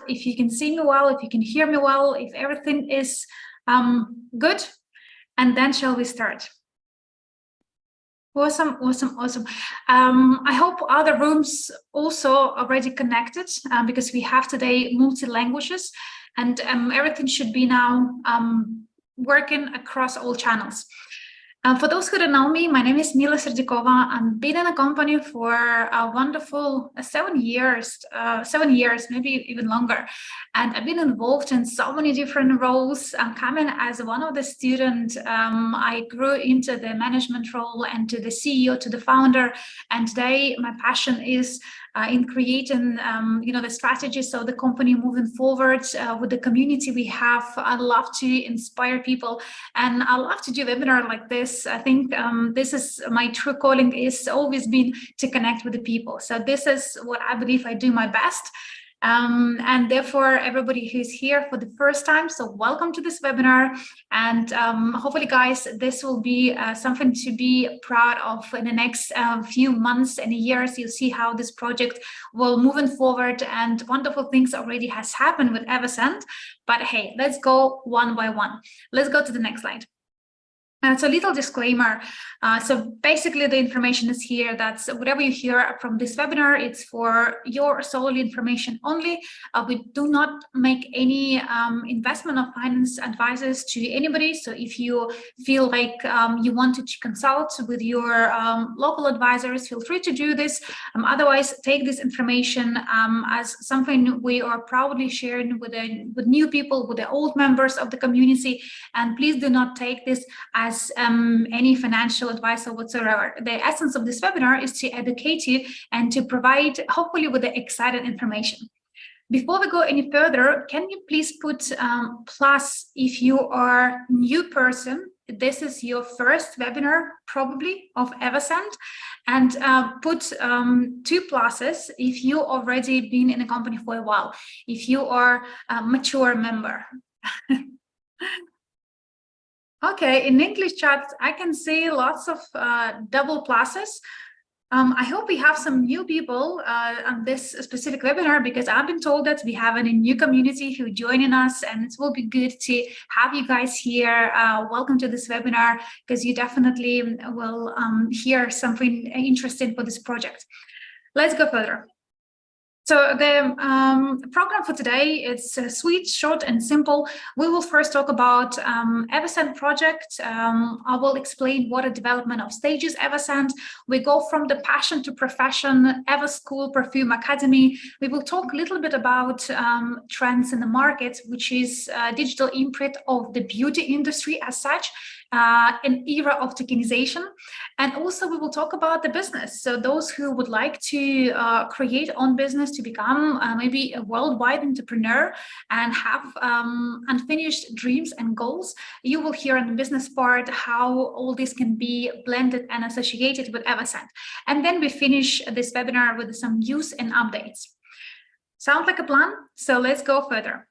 if you can see me well, if you can hear me well, if everything is good, and then shall we start? Awesome. I hope other rooms also already connected because we have today multi-languages and everything should be now working across all channels. For those who don't know me, my name is Mila Serdikova. I've been in the company for a wonderful 7 years, maybe even longer. And I've been involved in so many different roles. I'm coming as one of the students. I grew into the management role and to the CEO, to the founder. And today my passion is in creating, the strategies of the company moving forward with the community we have. I love to inspire people, and I love to do webinar like this. I think this is my true calling. Is always been to connect with the people. So this is what I believe I do my best. And therefore, everybody who's here for the first time, so welcome to this webinar. And hopefully, guys, this will be something to be proud of in the next few months and years. You'll see how this project will moving forward, and wonderful things already has happened with EVSN. But hey, let's go one by one. Let's go to the next slide. So a little disclaimer. So basically the information is here that whatever you hear from this webinar, it's for your solely information only. We do not make any investment or finance advices to anybody. So if you feel like you wanted to consult with your local advisors, feel free to do this. Otherwise, take this information as something we are proudly sharing with new people, with the old members of the community. And please do not take this as any financial advice or whatsoever. The essence of this webinar is to educate you and to provide, hopefully, with the exciting information. Before we go any further, can you please put plus if you are a new person? This is your first webinar, probably, of EvoScent, and put 2 pluses if you already been in a company for a while, if you are a mature member. Okay, in English chat, I can see lots of double pluses. I hope we have some new people on this specific webinar, because I've been told that we have a new community who joining us, and it will be good to have you guys here. Welcome to this webinar, because you definitely will hear something interesting for this project. Let's go further. So the program for today is sweet, short, and simple. We will first talk about EvoScent project. I will explain what a development of stages EvoScent. We go from the passion to profession, EvoSchool Perfume Academy. We will talk a little bit about trends in the market, which is digital imprint of the beauty industry as such. An era of tokenization, and also we will talk about the business. So those who would like to create own business, to become maybe a worldwide entrepreneur and have unfinished dreams and goals, you will hear in the business part how all this can be blended and associated with EvoScent. And then we finish this webinar with some news and updates. Sound like a plan? So let's go further.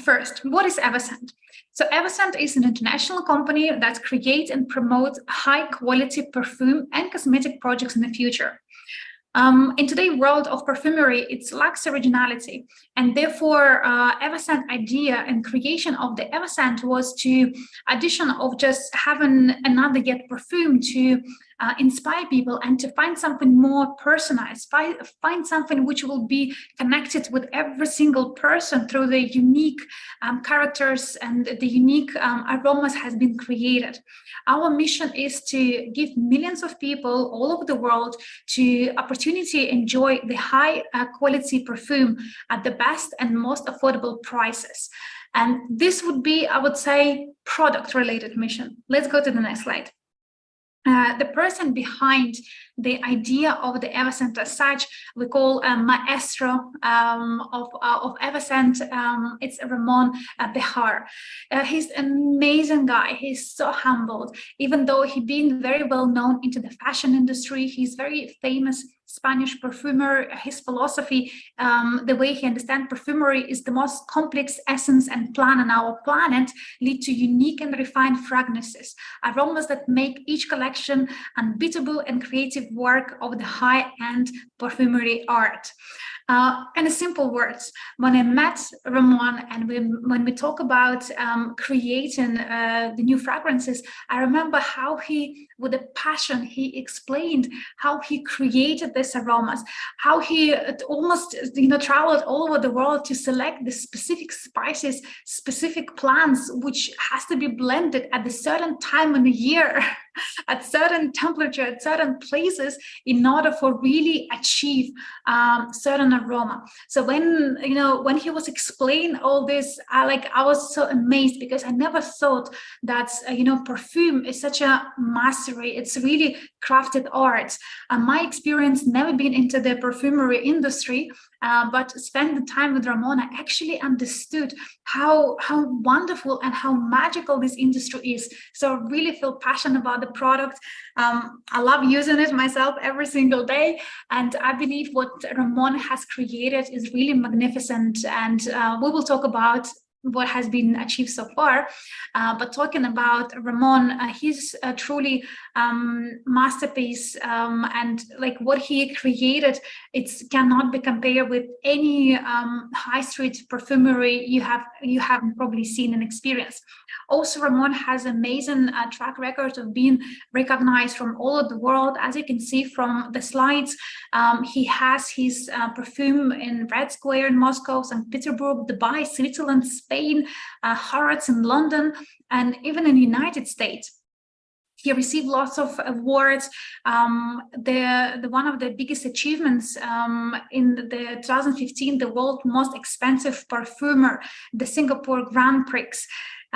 First, what is EvoScent? So EvoScent is an international company that creates and promotes high-quality perfume and cosmetic projects in the future. In today's world of perfumery, it lacks originality, and therefore EvoScent idea and creation of the EvoScent was to addition of just having another yet perfume to inspire people and to find something more personalized, find something which will be connected with every single person through the unique characters and the unique aromas has been created. Our mission is to give millions of people all over the world to opportunity to enjoy the high quality perfume at the best and most affordable prices. And this would be, I would say, product related mission. Let's go to the next slide. The person behind the idea of the EvoScent as such, we call maestro of EvoScent. It's Ramon Bejar. He's an amazing guy. He's so humbled. Even though he's been very well known into the fashion industry, he's very famous Spanish perfumer. His philosophy, the way he understands perfumery, is the most complex essence and plant on our planet lead to unique and refined fragrances, aromas that make each collection unbeatable and creative work of the high-end perfumery art. And in simple words, when I met Ramon and when we talk about creating the new fragrances, I remember how he, with a passion, he explained how he created these aromas, how he almost, traveled all over the world to select the specific spices, specific plants, which has to be blended at a certain time in the year, at certain temperature, at certain places, in order for really achieve certain aroma. So when he was explaining all this, I was so amazed, because I never thought that perfume is such a mastery. It's really crafted art. My experience never been into the perfumery industry, but spend the time with Ramon, I actually understood how wonderful and how magical this industry is. So I really feel passionate about the product. I love using it myself every single day, and I believe what Ramon has created is really magnificent, and we will talk about what has been achieved so far. But talking about Ramon, he's truly masterpiece, and like what he created, it cannot be compared with any high street perfumery you haven't probably seen and experienced. Also, Ramon has amazing track record of being recognized from all over the world. As you can see from the slides, he has his perfume in Red Square in Moscow, St. Petersburg, Dubai, Switzerland, Spain, Harrods in London, and even in the United States. He received lots of awards. The one of the biggest achievements in the 2015, the world's most expensive perfumer, the Singapore Grand Prix.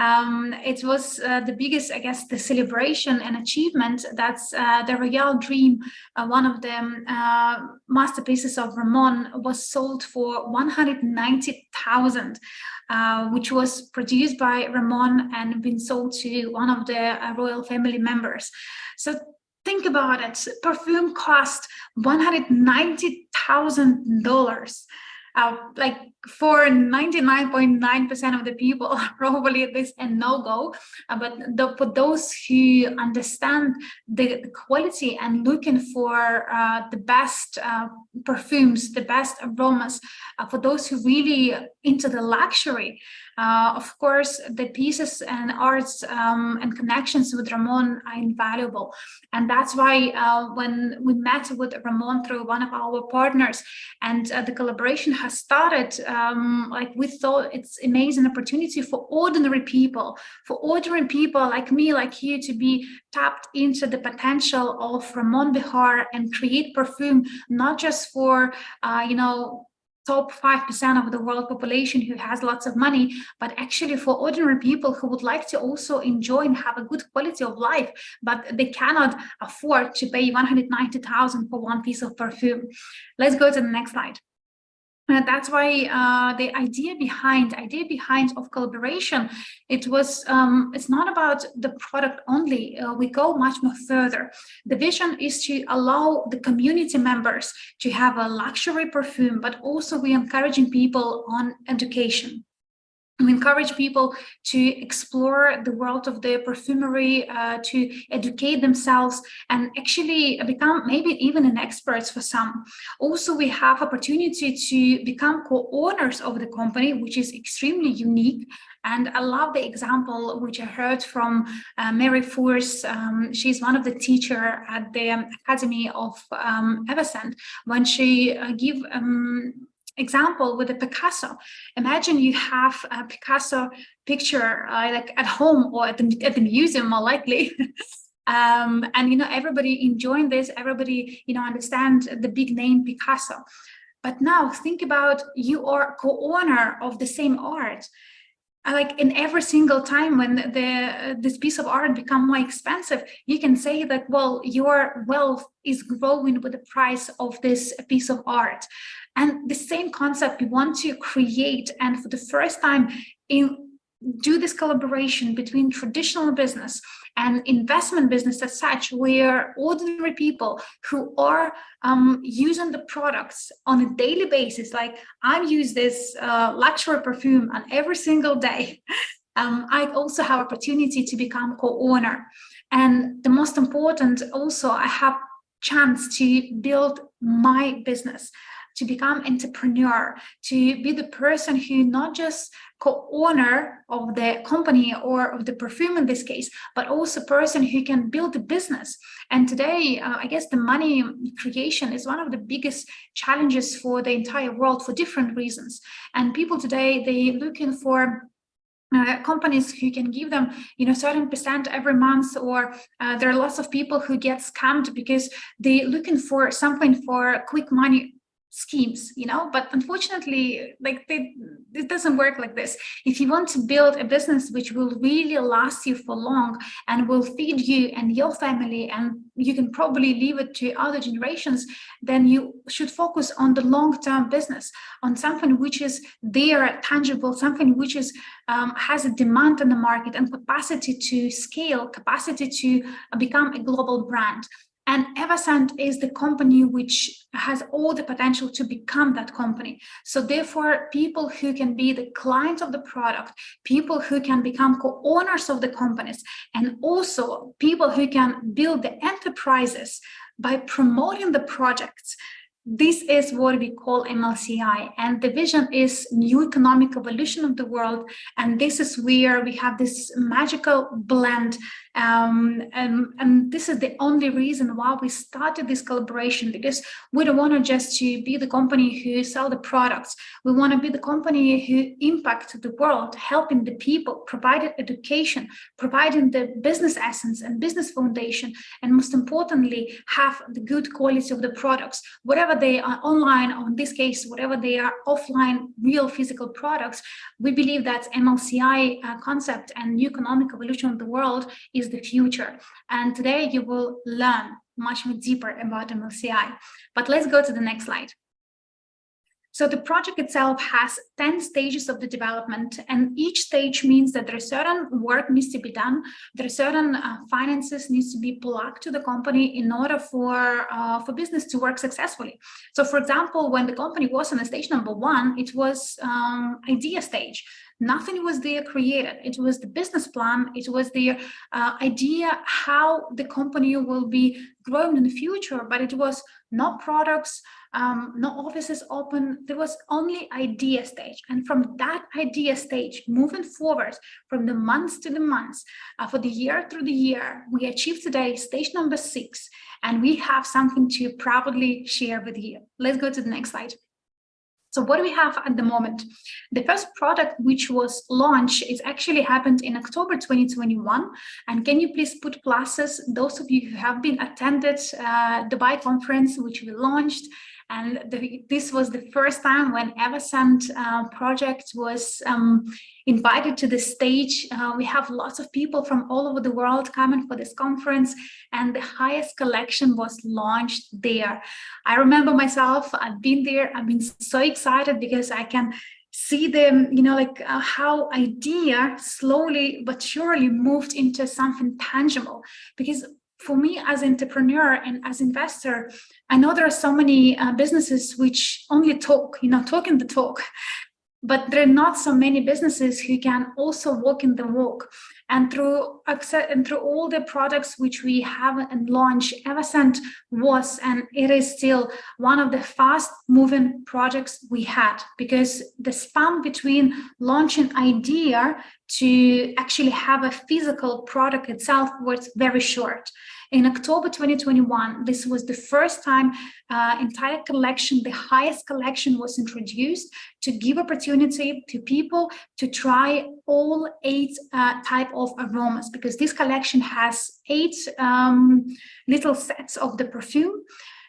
It was the biggest, I guess, the celebration and achievement. That's the Royal Dream, one of the masterpieces of Ramon, was sold for 190,000, which was produced by Ramon and been sold to one of the royal family members. So think about it. Perfume cost $190,000. Like for 99.9% of the people, probably this a no-go. But for those who understand the quality and looking for the best perfumes, the best aromas, for those who really into the luxury, of course, the pieces and arts and connections with Ramon are invaluable. And that's why when we met with Ramon through one of our partners, and the collaboration has started, like we thought it's amazing opportunity for ordinary people like me, like you, to be tapped into the potential of Ramon Bejar and create perfume, not just for top 5% of the world population who has lots of money, but actually for ordinary people who would like to also enjoy and have a good quality of life, but they cannot afford to pay 190,000 for one piece of perfume. Let's go to the next slide. That's why the idea behind of collaboration, it was it's not about the product only. We go much more further. The vision is to allow the community members to have a luxury perfume, but also we encouraging people on education. We encourage people to explore the world of the perfumery, to educate themselves and actually become maybe even an experts for some. Also, we have opportunity to become co-owners of the company, which is extremely unique. And I love the example which I heard from Mary Furs. She's one of the teacher at the Academy of EVSN, when she give example with a Picasso. Imagine you have a Picasso picture like at home or at the museum, more likely. And everybody enjoying this, everybody understand the big name Picasso. But now think about, you are co-owner of the same art. Like in every single time when this piece of art become more expensive, you can say that, well, your wealth is growing with the price of this piece of art. And the same concept we want to create, and for the first time do this collaboration between traditional business and investment business as such, where ordinary people who are using the products on a daily basis, like I use this luxury perfume on every single day. I also have opportunity to become co-owner. And the most important also, I have chance to build my business, to become entrepreneur, to be the person who not just co-owner of the company or of the perfume in this case, but also person who can build a business. And today, I guess the money creation is one of the biggest challenges for the entire world for different reasons. And people today, they're looking for companies who can give them, certain percent every month, or there are lots of people who get scammed because they're looking for something for quick money schemes, but unfortunately, it doesn't work like this. If you want to build a business which will really last you for long and will feed you and your family, and you can probably leave it to other generations, then you should focus on the long-term business, on something which is there, tangible, something which is has a demand in the market and capacity to scale, capacity to become a global brand. And EvoScent is the company which has all the potential to become that company. So therefore, people who can be the clients of the product, people who can become co-owners of the companies, and also people who can build the enterprises by promoting the projects. This is what we call MLCI, and the vision is new economic evolution of the world. And this is where we have this magical blend. And this is the only reason why we started this collaboration, because we don't want to just to be the company who sell the products. We want to be the company who impact the world, helping the people, providing education, providing the business essence and business foundation, and most importantly, have the good quality of the products, whatever they are online, or in this case, whatever they are offline, real physical products. We believe that MLCI concept and new economic evolution of the world is the future. And today you will learn much more deeper about MLCI. But let's go to the next slide. So the project itself has 10 stages of the development, and each stage means that there is certain work needs to be done. There are certain finances needs to be plugged to the company in order for business to work successfully. So for example, when the company was on stage number 1, it was idea stage. Nothing was there created. It was the business plan. It was the idea how the company will be growing in the future, but it was no products, no offices open. There was only idea stage. And from that idea stage, moving forward from the months to the months, for the year through the year, we achieved today stage number 6, and we have something to proudly share with you. Let's go to the next slide. So what do we have at the moment? The first product which was launched, it actually happened in October 2021. And can you please put pluses, those of you who have been attended Dubai conference, which we launched. And this was the first time when EvoScent project was invited to the stage. We have lots of people from all over the world coming for this conference, and the highest collection was launched there. I remember myself, I've been there, I've been so excited because I can see them, how idea slowly but surely moved into something tangible. Because for me as entrepreneur and as investor, I know there are so many businesses which only talk, talking the talk, but there are not so many businesses who can also walk in the walk. And through all the products which we have and launch, EvoScent was, and it is still, one of the fast moving projects we had, because the span between launching idea to actually have a physical product itself was very short. In October 2021, this was the first time entire collection, the highest collection, was introduced to give opportunity to people to try all 8 type of aromas, because this collection has 8 little sets of the perfume.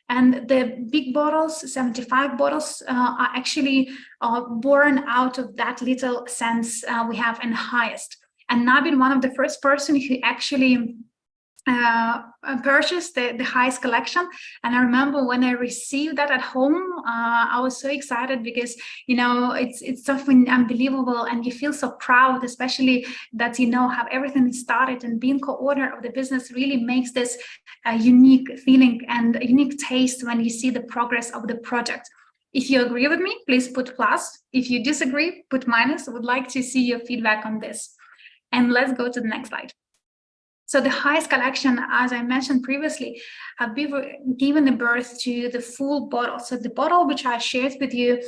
And the big bottles, 75 bottles, are actually born out of that little scents we have in highest. And I've been one of the first person who actually purchased the highest collection. And I remember when I received that at home, I was so excited because, you know, it's something unbelievable, and you feel so proud, especially that, you know, have everything started, and being co-owner of the business really makes this a unique feeling and a unique taste when you see the progress of the project. If you agree with me, please put plus. If you disagree, put minus. I would like to see your feedback on this. And let's go to the next slide. So the highest collection, as I mentioned previously, have given the birth to the full bottle. So the bottle which I shared with you,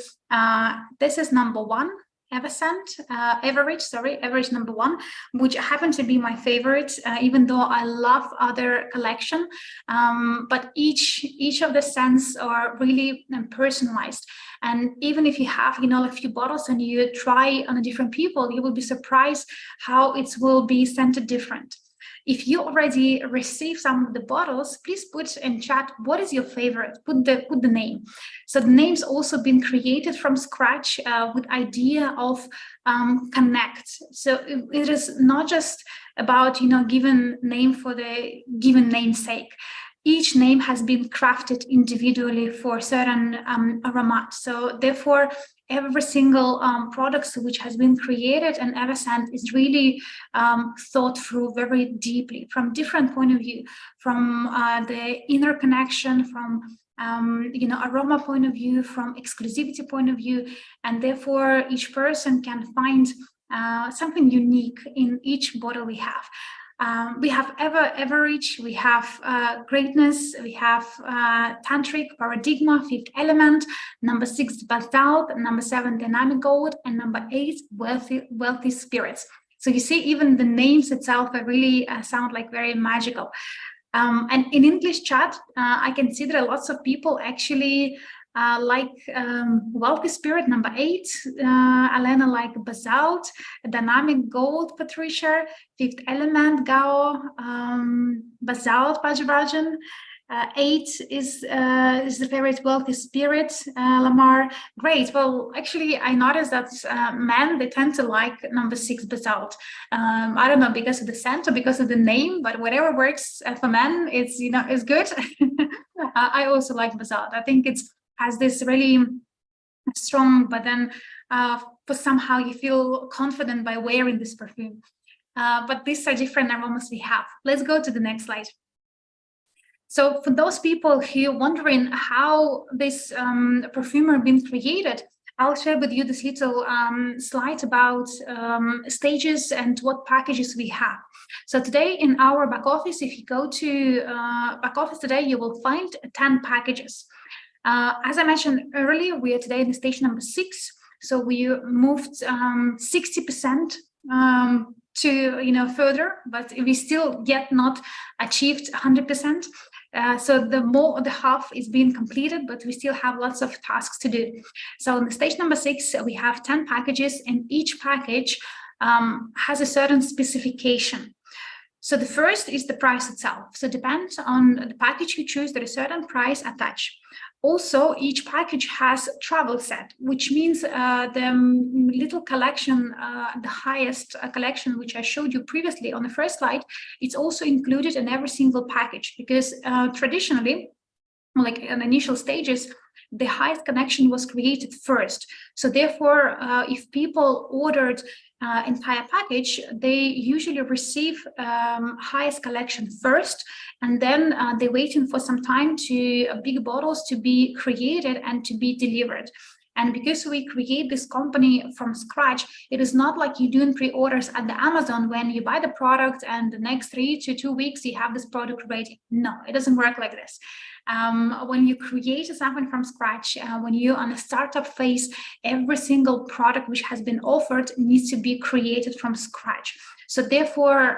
this is number one, EVSN, average number one, which happened to be my favorite, even though I love other collection. But each of the scents are really personalized. And even if you have, you know, a few bottles and you try on a different people, you will be surprised how it will be scented different. If you already received some of the bottles, please put in chat what is your favorite. Put the name. So the name's also been created from scratch with idea of connect. So it is not just about, you know, given name for the given name's sake. Each name has been crafted individually for certain aromas. So therefore, every single product which has been created and EvoScent is really thought through very deeply from different point of view, from the inner connection, from you know, aroma point of view, from exclusivity point of view, and therefore each person can find something unique in each bottle we have. We have average, we have greatness, we have tantric, paradigma, fifth element, number 6 basalt, number 7 dynamic gold, and number 8 wealthy spirits. So you see, even the names itself really sound like very magical. And in English chat, I can see that lots of people actually like wealthy spirit, number 8, Elena like basalt, dynamic gold, Patricia, fifth element, Gao, basalt, Pajarajan. 8 is the favorite wealthy spirit, Lamar. Great. Well, actually, I noticed that men, they tend to like number 6 basalt. I don't know, because of the scent or because of the name, but whatever works for men, it's, you know, is good. I also like basalt. I think it's has this really strong, but then for somehow you feel confident by wearing this perfume. But these are different aromas we have. Let's go to the next slide. So for those people who are wondering how this perfume has been created, I'll share with you this little slide about stages and what packages we have. So today in our back office, if you go to back office today, you will find 10 packages. As I mentioned earlier, we are today in the stage number 6. So we moved 60% to, you know, further, but we still yet not achieved 100%. So the half is being completed, but we still have lots of tasks to do. So in the stage number 6, we have 10 packages, and each package has a certain specification. So the first is the price itself. So it depends on the package you choose, there is a certain price attached. Also, each package has travel set, which means the little collection, the highest collection, which I showed you previously on the first slide, it's also included in every single package, because traditionally, like in initial stages, the highest connection was created first. So therefore, if people ordered entire package, they usually receive highest collection first, and then they're waiting for some time to big bottles to be created and to be delivered. And because we create this company from scratch, it is not like you're doing pre-orders at the Amazon when you buy the product and the next 3 to 2 weeks you have this product ready. No, it doesn't work like this. When you create something from scratch, when you're on a startup phase, every single product which has been offered needs to be created from scratch. So therefore,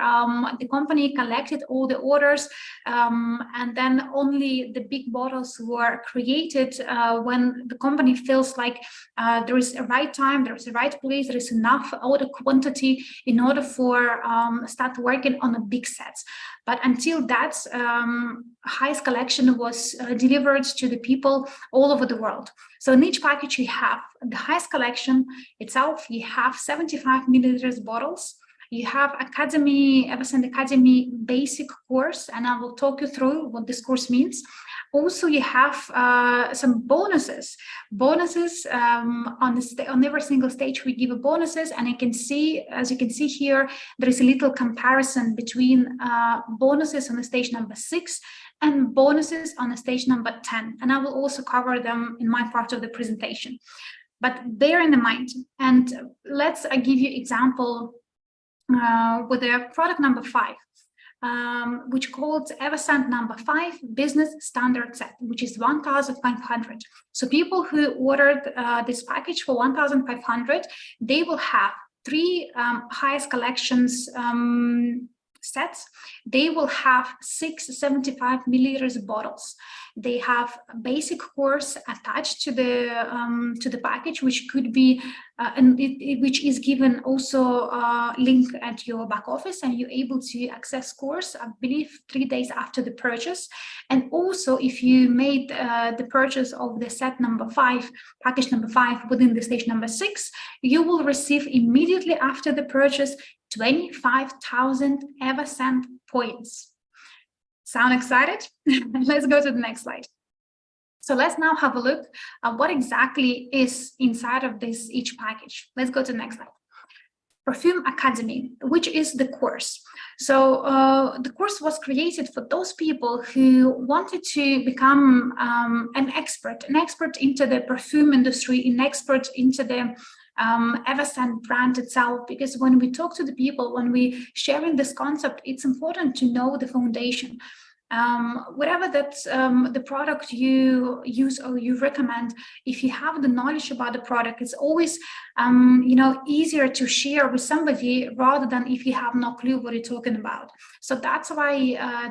the company collected all the orders, and then only the big bottles were created when the company feels like there is a right time, there is a right place, there is enough order quantity in order for start working on a big sets. But until that, highest collection was delivered to the people all over the world. So in each package you have the highest collection itself, you have 75 milliliters bottles. You have Academy, EVSN Academy basic course, and I will talk you through what this course means. Also, you have some bonuses. On every single stage, we give bonuses, and you can see, as you can see here, there is a little comparison between bonuses on the stage number 6 and bonuses on the stage number 10. And I will also cover them in my part of the presentation. But bear in mind, and let's give you example with the product number 5. Which called EvoScent number 5 business standard set, which is 1,500. So people who ordered this package for 1,500, they will have 3 highest collections sets. They will have 6 75 milliliters bottles. They have a basic course attached to the package, which could be which is given also link at your back office, and you're able to access course, I believe, 3 days after the purchase. And also, if you made the purchase of the set number 5, package number 5 within the stage number 6, you will receive immediately after the purchase 25,000 EVSN points. Sound excited? Let's go to the next slide. So let's now have a look at what exactly is inside of this each package. Let's go to the next slide. Perfume Academy, which is the course. So the course was created for those people who wanted to become an expert into the perfume industry, an expert into the EVSN brand itself, because when we talk to the people, when we sharing this concept, it's important to know the foundation. Whatever that the product you use or you recommend, if you have the knowledge about the product, it's always easier to share with somebody rather than if you have no clue what you're talking about. So that's why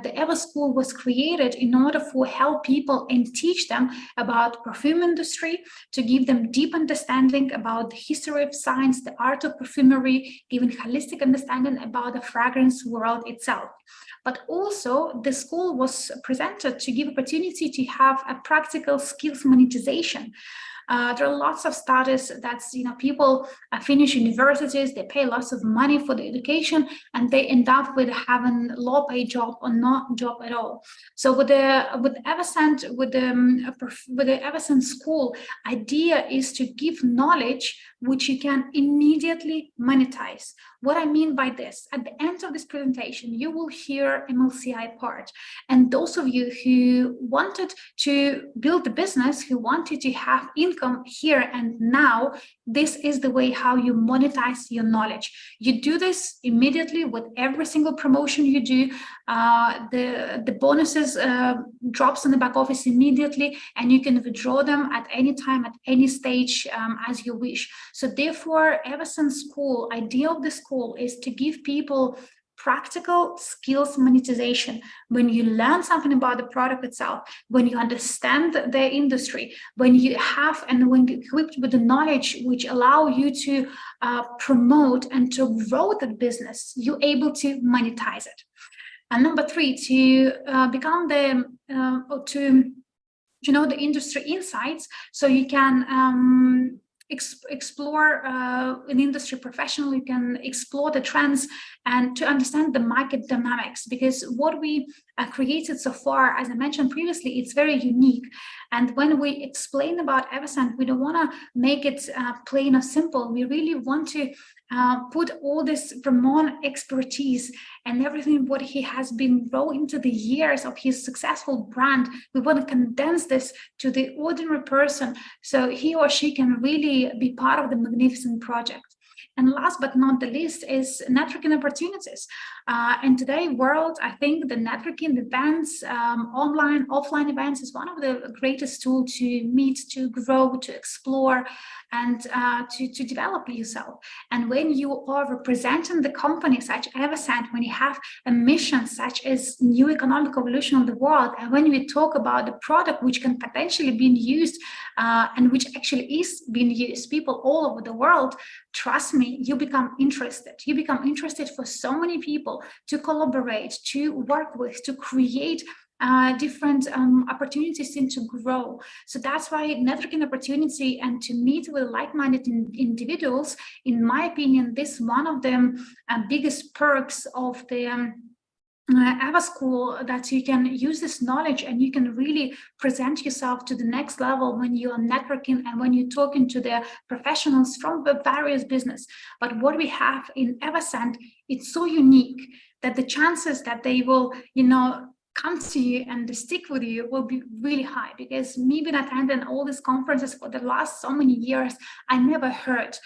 the EvoSchool was created in order to help people and teach them about perfume industry, to give them deep understanding about the history of science, the art of perfumery, even holistic understanding about the fragrance world itself. But also the school was presented to give opportunity to have a practical skills monetization. There are lots of studies that people finish universities, they pay lots of money for the education, and they end up with having low-paid job or not job at all. So with EvoScent, with the EvoScent school, idea is to give knowledge which you can immediately monetize. What I mean by this, at the end of this presentation, you will hear MLCI part. And those of you who wanted to build a business, who wanted to have income here and now, this is the way how you monetize your knowledge. You do this immediately with every single promotion you do. The bonuses drops in the back office immediately, and you can withdraw them at any time, at any stage, as you wish. So therefore, EVSN School, idea of the school is to give people practical skills monetization. When you learn something about the product itself, when you understand the industry, when you have and when you're equipped with the knowledge which allow you to promote and to grow the business, you're able to monetize it. And number 3, to become the the industry insights, so you can explore an industry professionally, you can explore the trends and to understand the market dynamics, because what we created so far, as I mentioned previously, it's very unique. And when we explain about EVSN, we don't want to make it plain or simple. We really want to put all this Ramon expertise and everything what he has been growing into the years of his successful brand. We want to condense this to the ordinary person so he or she can really be part of the magnificent project. And last but not the least is networking opportunities. In today's world, I think the networking events, online, offline events is one of the greatest tools to meet, to grow, to explore, and to develop yourself. And when you are representing the company such as EvoScent, when you have a mission such as new economic evolution of the world, and when we talk about the product which can potentially be used and which actually is being used, people all over the world, trust me, you become interested. You become interested for so many people to collaborate, to work with, to create different opportunities seem to grow. So that's why networking opportunity and to meet with like-minded individuals, in my opinion, this is one of the biggest perks of the EvoSchool, that you can use this knowledge and you can really present yourself to the next level when you are networking and when you're talking to the professionals from the various business. But what we have in EVSN, it's so unique that the chances that they will, come to you and stick with you will be really high, because me being attending all these conferences for the last so many years, I never heard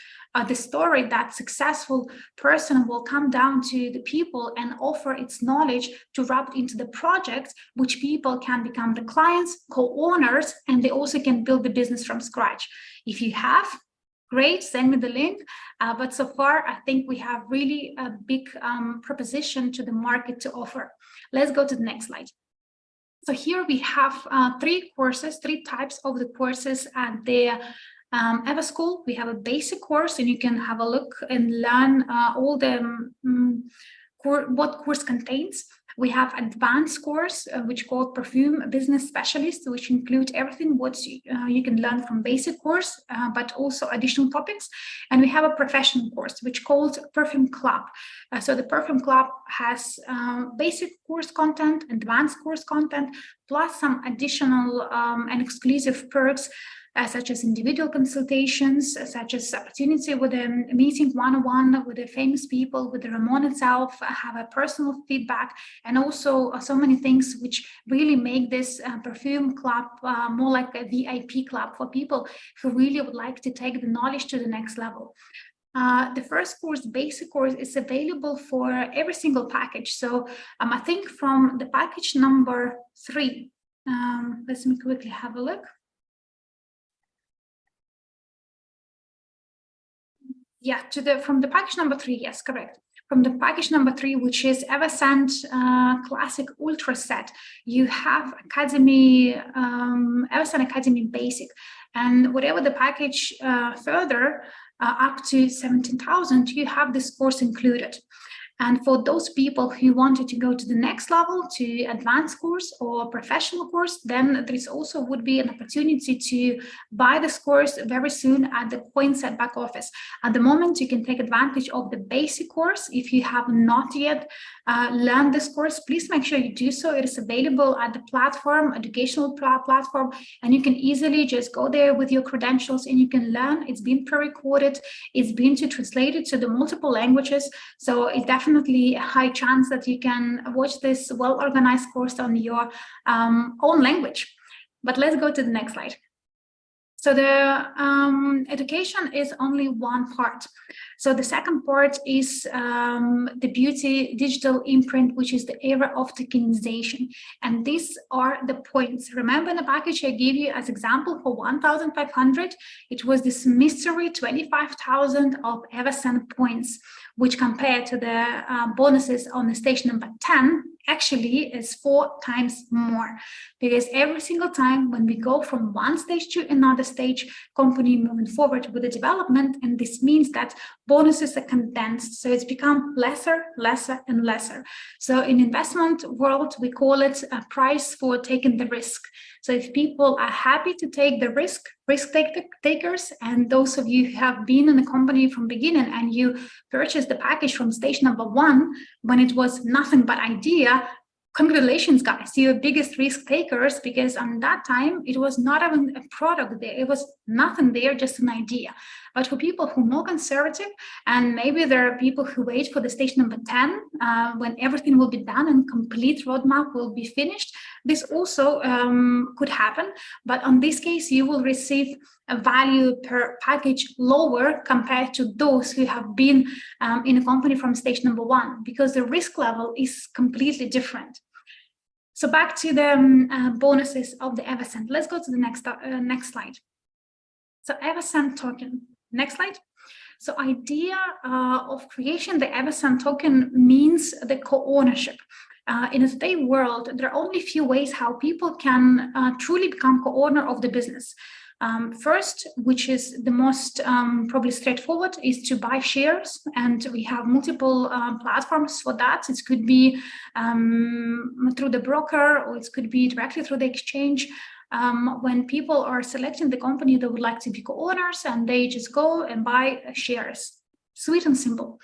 the story that successful person will come down to the people and offer its knowledge to wrap it into the project, which people can become the clients, co-owners, and they also can build the business from scratch. If you have, great, send me the link. But so far, I think we have really a big proposition to the market to offer. Let's go to the next slide. So here we have three types of the courses at the EvoSchool. We have a basic course, and you can have a look and learn all the what course contains. We have advanced course, which called Perfume Business Specialist, which include everything what you can learn from basic course, but also additional topics. And we have a professional course, which called Perfume Club. So the Perfume Club has basic course content, advanced course content, plus some additional and exclusive perks, such as individual consultations, such as opportunity with a meeting one-on-one with the famous people, with the Ramon itself, have a personal feedback, and also so many things which really make this perfume club more like a VIP club for people who really would like to take the knowledge to the next level. The first course, basic course, is available for every single package. So I think from the package number 3, let me quickly have a look. Yeah, from the package number 3, yes, correct. From the package number 3, which is EvoScent Classic Ultra Set, you have Academy, EvoScent Academy Basic, and whatever the package further up to 17,000, you have this course included. And for those people who wanted to go to the next level, to advanced course or professional course, then there also would be an opportunity to buy this course very soon at the Coinset back office. At the moment, you can take advantage of the basic course. If you have not yet learned this course, please make sure you do so. It is available at the platform, educational platform, and you can easily just go there with your credentials and you can learn. It's been pre-recorded, it's been translated to the multiple languages, so it's definitely a high chance that you can watch this well-organized course on your own language. But let's go to the next slide. So the education is only one part. So the second part is the beauty digital imprint, which is the era of tokenization. And these are the points. Remember in the package I gave you as example for 1,500, it was this mystery 25,000 of EVSN points, which compared to the bonuses on the stage number 10, actually is 4 times more, because every single time when we go from one stage to another stage, company moving forward with the development, and this means that bonuses are condensed, so it's become lesser and lesser. So in investment world, we call it a price for taking the risk. So if people are happy to take the risk takers, and those of you who have been in the company from beginning and you purchased the package from stage number 1 when it was nothing but idea, congratulations guys, you're the biggest risk takers, because on that time it was not even a product there, it was nothing there, just an idea. But for people who are more conservative, and maybe there are people who wait for the stage number 10 when everything will be done and complete roadmap will be finished, this also could happen. But on this case, you will receive a value per package lower compared to those who have been in a company from stage number 1, because the risk level is completely different. So back to the bonuses of the EVSN. Let's go to the next slide. So EVSN token. Next slide. So idea of creation the EVSN token means the co-ownership. In today's world, there are only a few ways how people can truly become co-owner of the business. First, which is the most probably straightforward, is to buy shares, and we have multiple platforms for that. It could be through the broker, or it could be directly through the exchange. When people are selecting the company they would like to be co-owners, and they just go and buy shares. Sweet and simple.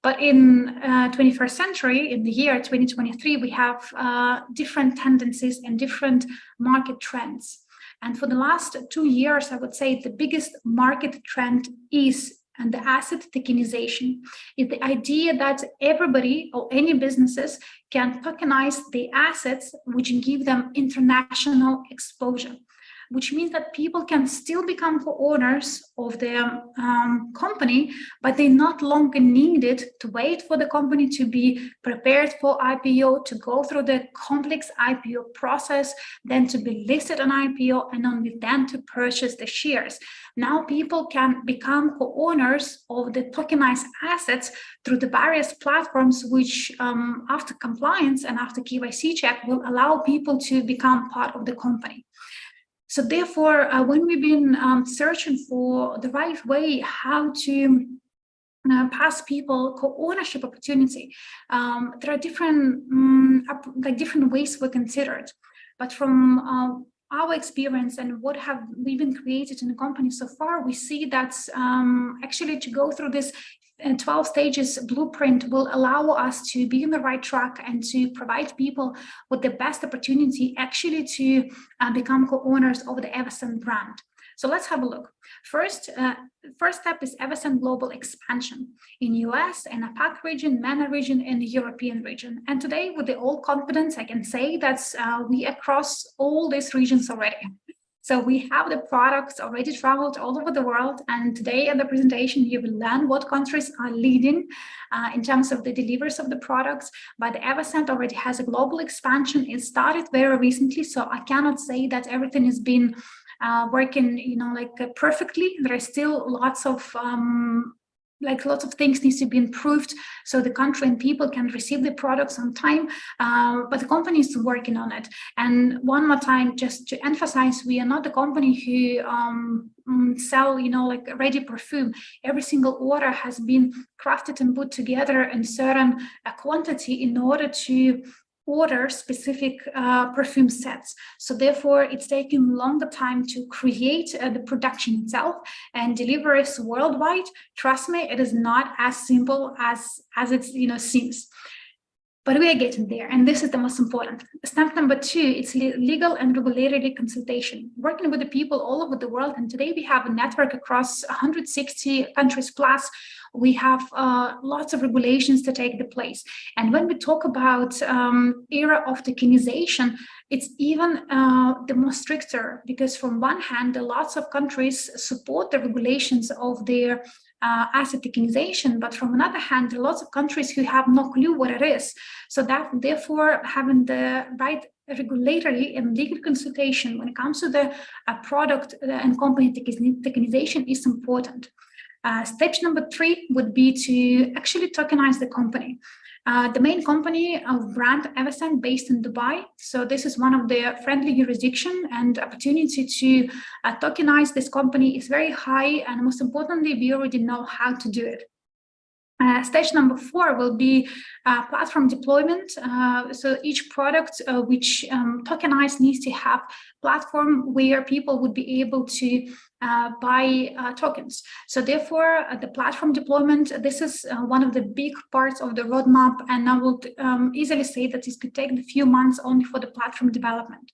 But in 21st century, in the year 2023, we have different tendencies and different market trends. And for the last 2 years, I would say the biggest market trend is and the asset tokenization. Is the idea that everybody or any businesses can tokenize the assets, which give them international exposure, which means that people can still become co-owners of their company, but they not longer needed to wait for the company to be prepared for IPO, to go through the complex IPO process, then to be listed on IPO, and only then to purchase the shares. Now people can become co-owners of the tokenized assets through the various platforms, which after compliance and after KYC check will allow people to become part of the company. So therefore, when we've been searching for the right way how to pass people co-ownership opportunity, there are different ways we considered. But from our experience and what have we been created in the company so far, we see that actually to go through this 12 stages blueprint will allow us to be on the right track and to provide people with the best opportunity actually to become co-owners of the EVSN brand. So let's have a look. First step is EVSN global expansion in US and APAC region, MENA region, and the European region. And today, with all confidence, I can say that we across all these regions already. So we have the products already traveled all over the world, and today at the presentation you will learn what countries are leading in terms of the deliveries of the products. But the EVSN already has a global expansion. It started very recently, so I cannot say that everything has been working, perfectly. There are still lots of things needs to be improved so the country and people can receive the products on time, but the company is working on it. And one more time, just to emphasize, we are not a company who sell ready perfume. Every single order has been crafted and put together in certain quantity in order to order specific perfume sets. So therefore, it's taking longer time to create the production itself and deliveries worldwide. Trust me, it is not as simple as it seems. But we are getting there, and this is the most important. Step number 2, it's legal and regulatory consultation, working with the people all over the world. And today we have a network across 160 countries plus. We have lots of regulations to take the place. And when we talk about era of tokenization, it's even the more stricter, because from one hand, lots of countries support the regulations of their asset tokenization, but from another hand, there are lots of countries who have no clue what it is. So that therefore having the right regulatory and legal consultation when it comes to the product and company tokenization is important. Stage number 3 would be to actually tokenize the company. The main company of brand EVSN based in Dubai. So this is one of the friendly jurisdiction, and opportunity to tokenize this company is very high. And most importantly, we already know how to do it. Stage number 4 will be platform deployment. So each product which tokenized needs to have platform where people would be able to buy tokens. So therefore, the platform deployment, this is one of the big parts of the roadmap, and I would easily say that this could take a few months only for the platform development.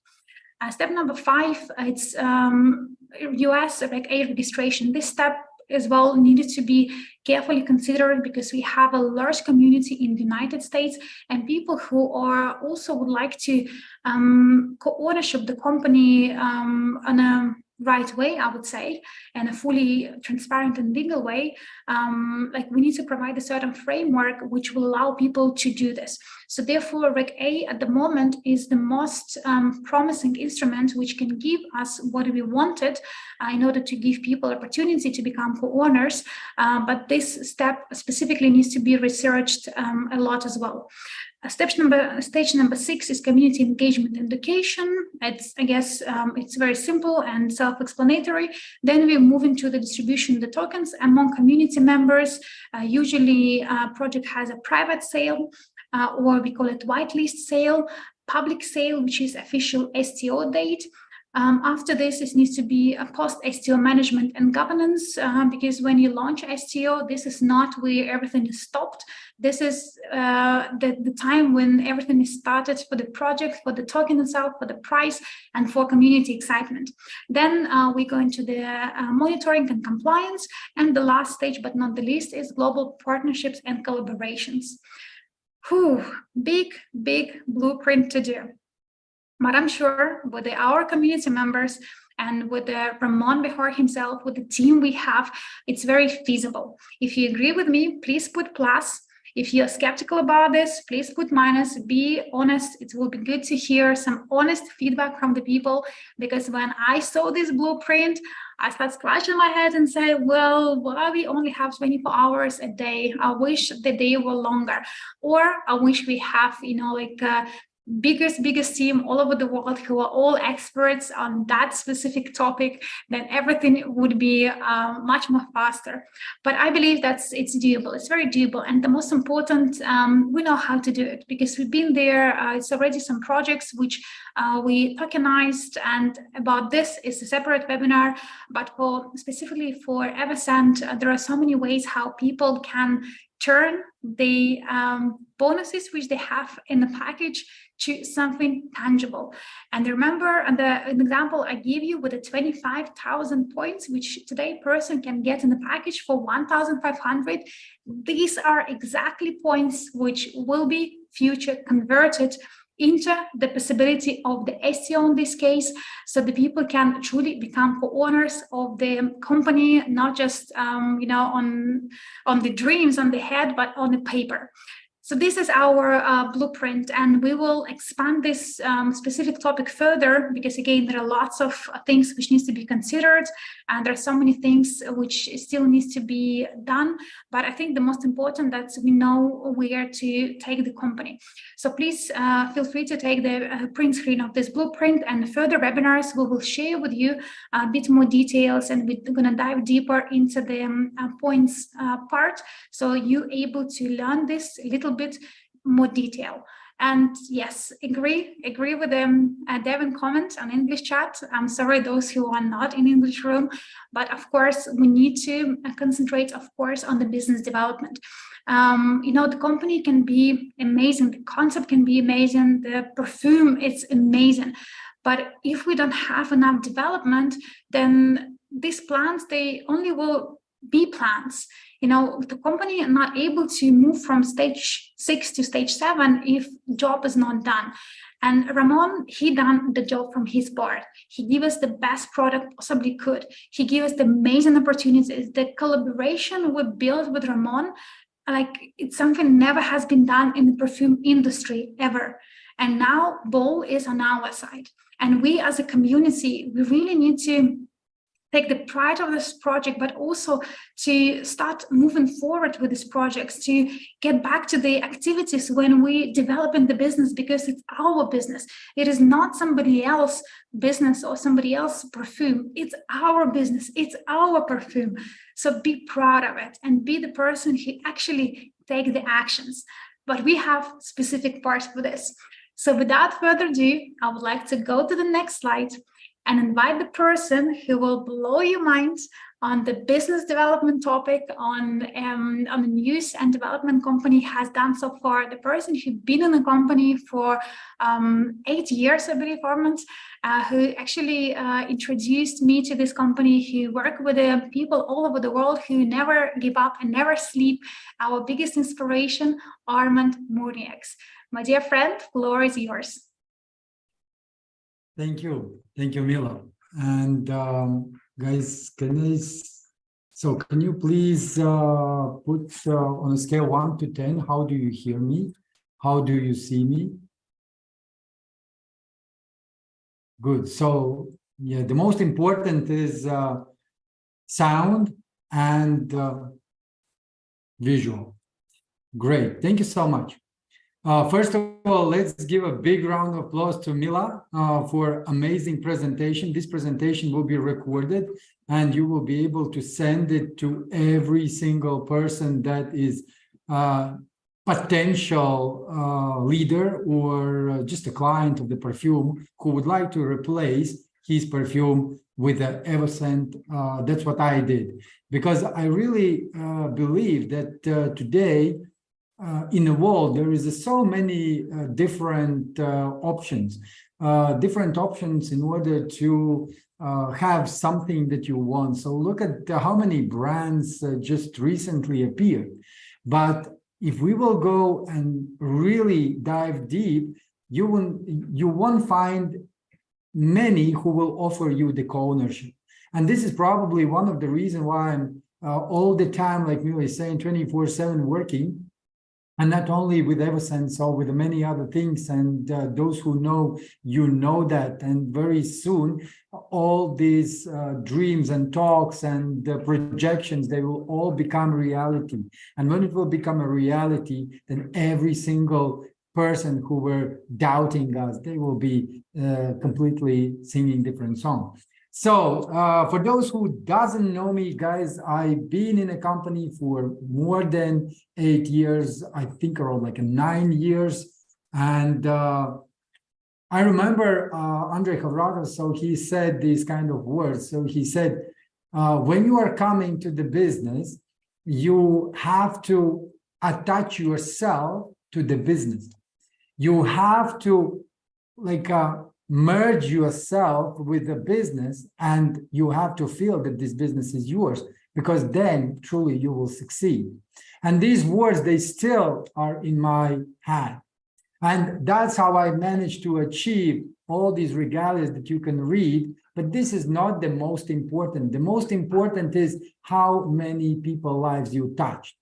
Step number 5, it's US Reg A registration. This step as well needed to be carefully considered because we have a large community in the United States and people who are also would like to co-ownership the company on a right way, I would say, and a fully transparent and legal way. We need to provide a certain framework which will allow people to do this. So therefore, Reg A at the moment is the most promising instrument which can give us what we wanted in order to give people opportunity to become co-owners. But this step specifically needs to be researched a lot as well. Stage number 6 is community engagement education. It's very simple and self-explanatory. Then we move into the distribution of the tokens among community members. Usually, project has a private sale, or we call it whitelist sale, public sale, which is official STO date. After this, it needs to be a post-STO management and governance, because when you launch STO, this is not where everything is stopped. This is the time when everything is started for the project, for the token itself, for the price, and for community excitement. Then we go into the monitoring and compliance. And the last stage, but not the least, is global partnerships and collaborations. Big blueprint to do. But I'm sure with our community members and with Ramon Bejar himself, with the team we have, it's very feasible. If you agree with me, please put plus. If you're skeptical about this, please put minus. Be honest. It will be good to hear some honest feedback from the people, because when I saw this blueprint, I started scratching my head and said, well, why we only have 24 hours a day? I wish the day were longer. Or I wish we have, biggest team all over the world who are all experts on that specific topic, then everything would be much more faster. But I believe it's doable. It's very doable. And the most important, we know how to do it because we've been there. It's already some projects which we tokenized, and about this is a separate webinar. But specifically for EVSN, there are so many ways how people can turn the bonuses which they have in the package to something tangible. And remember, the example I gave you with the 25,000 points, which today person can get in the package for 1,500. These are exactly points which will be future converted into the possibility of the SEO in this case, so the people can truly become co-owners of the company, not just on the dreams on the head, but on the paper. So this is our blueprint, and we will expand this specific topic further because, again, there are lots of things which needs to be considered, and there are so many things which still needs to be done. But I think the most important that we know where to take the company. So please feel free to take the print screen of this blueprint, and further webinars we will share with you a bit more details, and we're going to dive deeper into the points part, so you're able to learn this a little bit more detail. And yes, agree with Devin comment on English chat. I'm sorry those who are not in English room, but of course we need to concentrate, of course, on the business development. The company can be amazing, the concept can be amazing, the perfume, it's amazing, but if we don't have enough development, then these plans, they only will be plans. The company is not able to move from stage 6 to stage 7 if job is not done. And Ramon, he done the job from his part. He gave us the best product possibly could. He gave us the amazing opportunities. The collaboration we built with Ramon, it's something never has been done in the perfume industry ever. And now ball is on our side. And we as a community, we really need to take the pride of this project, but also to start moving forward with these projects, to get back to the activities when we develop in the business, because it's our business. It is not somebody else's business or somebody else's perfume. It's our business. It's our perfume. So be proud of it and be the person who actually take the actions. But we have specific parts for this. So without further ado, I would like to go to the next slide and invite the person who will blow your mind on the business development topic, on the news and development company has done so far. The person who's been in the company for 8 years, I believe, Armand, who actually introduced me to this company, who work with people all over the world who never give up and never sleep. Our biggest inspiration, Armand Murnieks. My dear friend, floor is yours. Thank you, Mila. And guys, can you please put on a scale 1 to 10, how do you hear me? How do you see me? Good. So yeah, the most important is sound and visual. Great. Thank you so much. First of all, let's give a big round of applause to Mila for amazing presentation. This presentation will be recorded and you will be able to send it to every single person that is potential leader or just a client of the perfume who would like to replace his perfume with the EvoScent. That's what I did, because I really believe that today in the world there is so many different options in order to have something that you want. So look at how many brands just recently appeared. But if we will go and really dive deep, you won't find many who will offer you the co-ownership. And this is probably one of the reasons why I'm all the time, like Mila is saying, 24/7 working. And not only with EvoScent, so with many other things. And those who know, you know that. And very soon, all these dreams and talks and projections, they will all become reality. And when it will become a reality, then every single person who were doubting us, they will be completely singing different songs. So for those who doesn't know me, guys, I've been in a company for more than 8 years, I think around like 9 years. And I remember Andrei Havratov, so he said these kind of words. So he said, when you are coming to the business, you have to attach yourself to the business. You have to like merge yourself with the business, and you have to feel that this business is yours, because then truly you will succeed. And these words, they still are in my head. And that's how I managed to achieve all these regalias that you can read. But this is not the most important. The most important is how many people's lives you touched.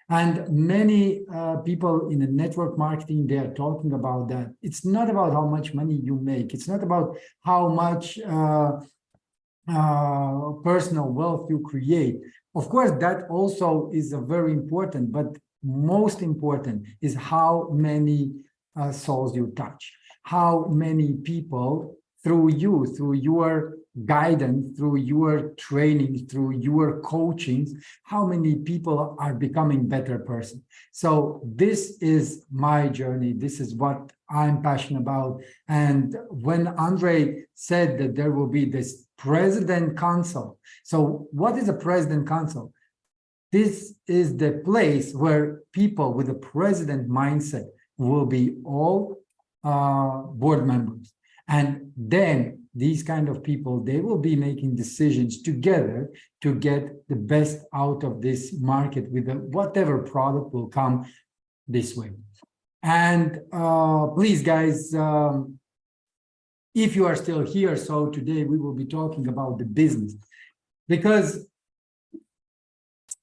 And many people in the network marketing, they are talking about that. It's not about how much money you make. It's not about how much personal wealth you create. Of course, that also is a very important, but most important is how many souls you touch, how many people through you, through your guidance, through your training, through your coachings, how many people are becoming better person. So this is my journey. This is what I'm passionate about. And when Andrei said that there will be this president council, so what is a president council? This is the place where people with a president mindset will be all board members. And then these kind of people, they will be making decisions together to get the best out of this market with whatever product will come this way. And please, guys, if you are still here, so today we will be talking about the business, because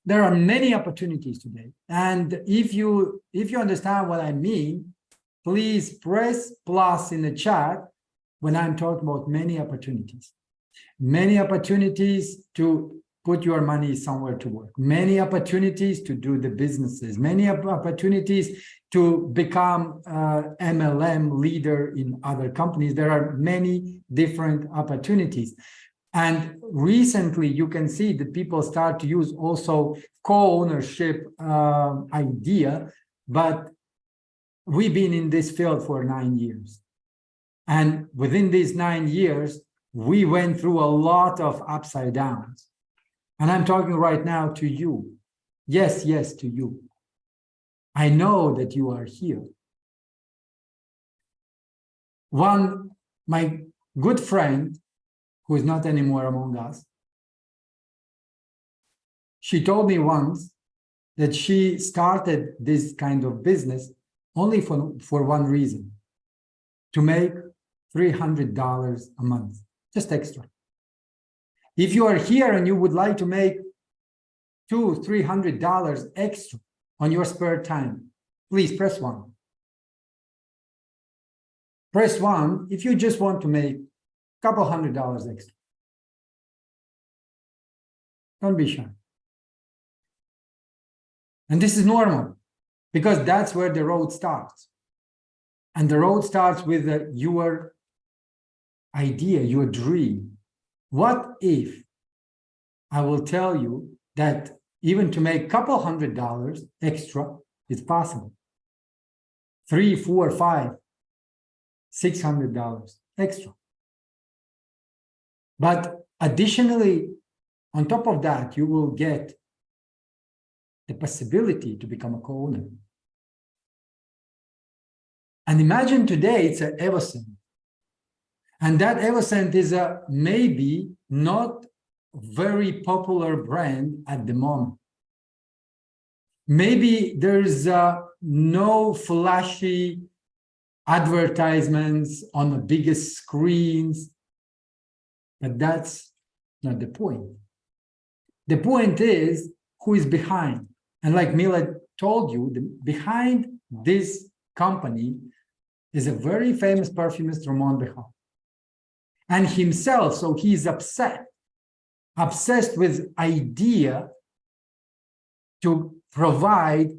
there are many opportunities today. And if you understand what I mean, please press plus in the chat when I'm talking about many opportunities to put your money somewhere to work, many opportunities to do the businesses, many opportunities to become MLM leader in other companies. There are many different opportunities. And recently you can see that people start to use also co-ownership idea, but we've been in this field for 9 years. And within these 9 years, we went through a lot of upside downs. And I'm talking right now to you. Yes, yes, to you. I know that you are here. My good friend, who is not anymore among us, she told me once that she started this kind of business only for one reason: to make $300 a month, just extra. If you are here and you would like to make $200-300 extra on your spare time, please press 1. Press 1 if you just want to make a couple $100 extra. Don't be shy. And this is normal, because that's where the road starts. And the road starts with your idea, your dream. What if I will tell you that even to make a couple $100 extra is possible? $300, $400, $500, $600 extra. But additionally, on top of that, you will get the possibility to become a co-owner. And imagine today it's an EvoScent. And that EvoScent is a maybe not very popular brand at the moment. Maybe there's no flashy advertisements on the biggest screens, but that's not the point. The point is who is behind. And like Mila told you, behind this company is a very famous perfumist, Ramon Bejar. And himself, so he's obsessed with idea to provide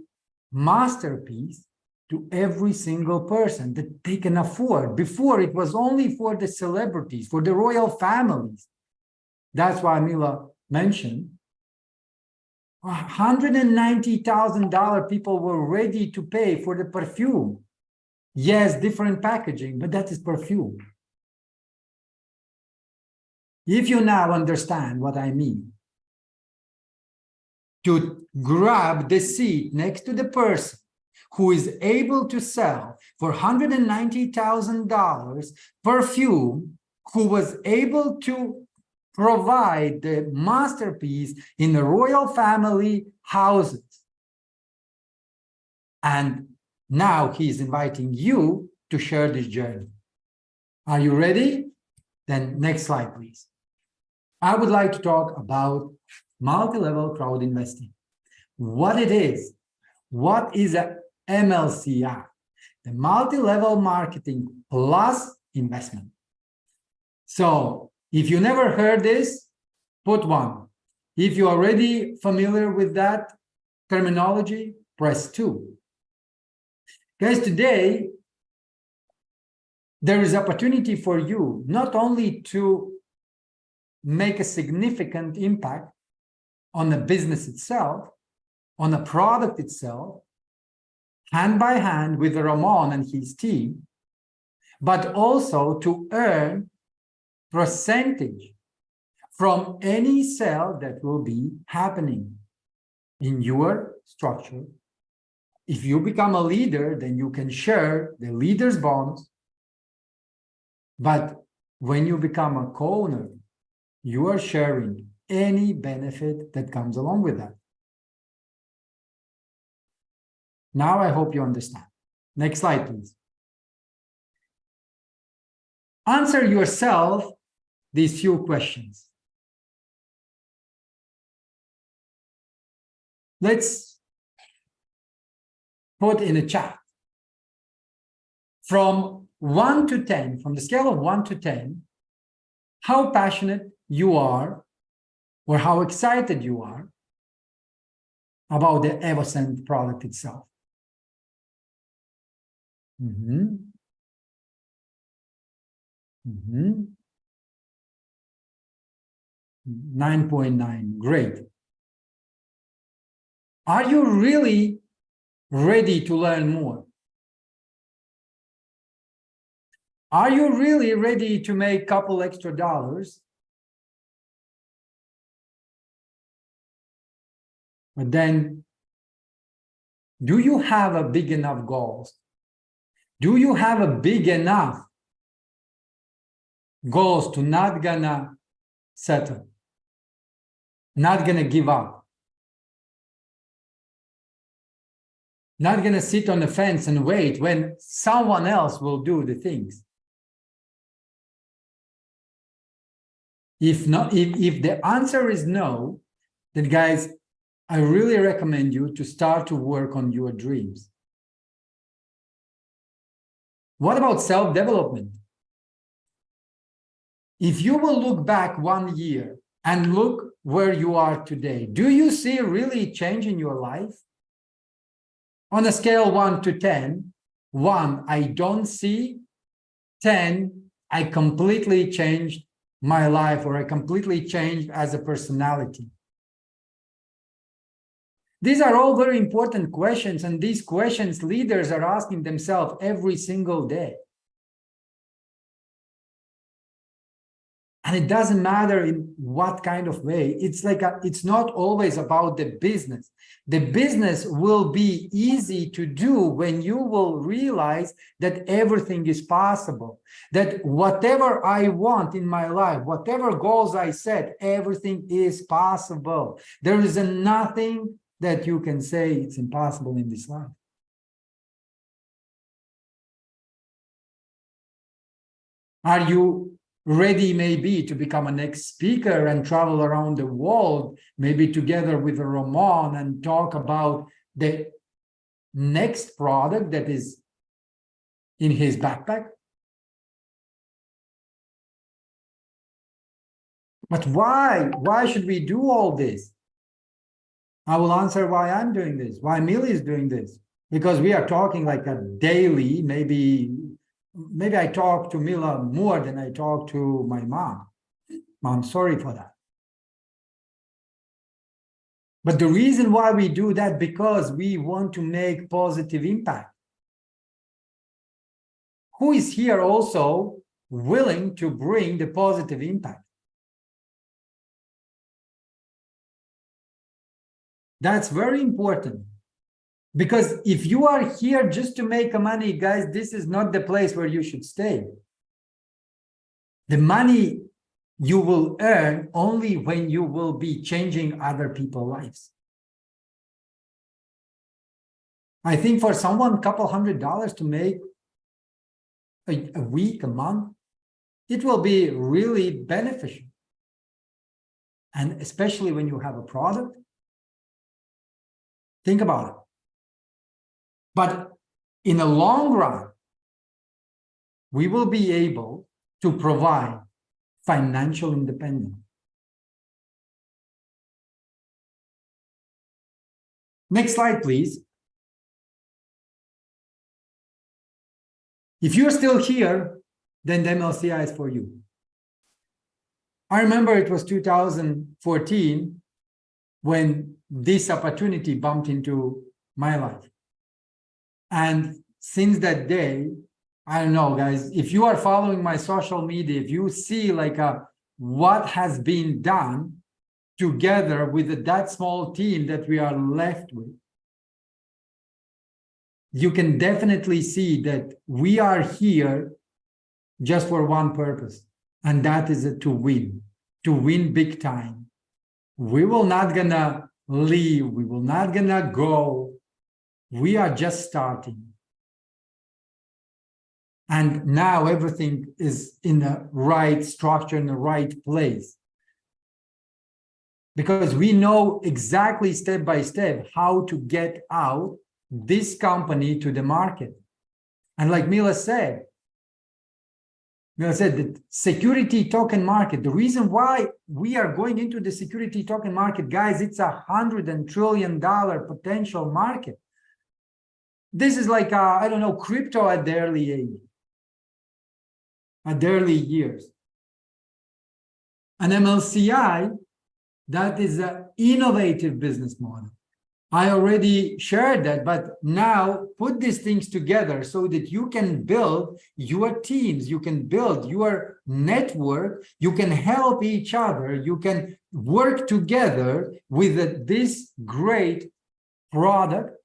masterpiece to every single person that they can afford. Before, it was only for the celebrities, for the royal families. That's why Mila mentioned $190,000 people were ready to pay for the perfume. Yes, different packaging, but that is perfume. If you now understand what I mean, to grab the seat next to the person who is able to sell for $190,000 perfume, who was able to provide the masterpiece in the royal family houses. And now he's inviting you to share this journey. Are you ready? Then next slide, please. I would like to talk about multi-level crowd investing. What it is. What is a MLCI? The multi-level marketing plus investment. So if you never heard this, put 1. If you're already familiar with that terminology, press 2. Guys, today, there is opportunity for you not only to make a significant impact on the business itself, on the product itself, hand by hand with Ramon and his team, but also to earn percentage from any sale that will be happening in your structure. If you become a leader, then you can share the leader's bonus. But when you become a co-owner, you are sharing any benefit that comes along with that. Now I hope you understand. Next slide, please. Answer yourself these few questions. Let's put in a chat. From 1 to 10, from the scale of 1 to 10, how passionate you are or how excited you are about the EvoScent product itself. 9.9, great. Are you really ready to learn more? Are you really ready to make a couple extra dollars? But then, do you have a big enough goals? Do you have a big enough goals to not gonna settle, not gonna give up, not gonna sit on the fence and wait when someone else will do the things? If not, if the answer is no, then guys, I really recommend you to start to work on your dreams. What about self-development? If you will look back 1 year and look where you are today, do you see really change in your life? On a scale 1 to 10, 1, I don't see. 10, I completely changed my life, or I completely changed as a personality. These are all very important questions, and these questions leaders are asking themselves every single day. And it doesn't matter in what kind of way. It's like it's not always about the business. The business will be easy to do when you will realize that everything is possible. That whatever I want in my life, whatever goals I set, everything is possible. There is nothing that you can say it's impossible in this life. Are you ready maybe to become a next speaker and travel around the world, maybe together with Ramon, and talk about the next product that is in his backpack? But why? Why should we do all this? I will answer why I'm doing this, why Millie is doing this. Because we are talking like a daily, maybe I talk to Mila more than I talk to my mom. I'm sorry for that. But the reason why we do that, because we want to make positive impact. Who is here also willing to bring the positive impact? That's very important. Because if you are here just to make money, guys, this is not the place where you should stay. The money you will earn only when you will be changing other people's lives. I think for someone, a couple $100 to make a week, a month, it will be really beneficial. And especially when you have a product, think about it. But in the long run, we will be able to provide financial independence. Next slide, please. If you're still here, then the MLCI is for you. I remember it was 2014 when this opportunity bumped into my life. And since that day, I don't know, guys, if you are following my social media, if you see like what has been done together with that small team that we are left with, you can definitely see that we are here just for one purpose, and that is to win big time. We will not gonna leave, we will not gonna go. We are just starting. And now everything is in the right structure, in the right place. Because we know exactly step by step how to get out this company to the market. And like Mila said that security token market, the reason why we are going into the security token market, guys, it's $100 trillion potential market. This is like, I don't know, crypto at the early age, at the early years. An MLCI, that is an innovative business model. I already shared that, but now put these things together so that you can build your teams, you can build your network, you can help each other, you can work together with this great product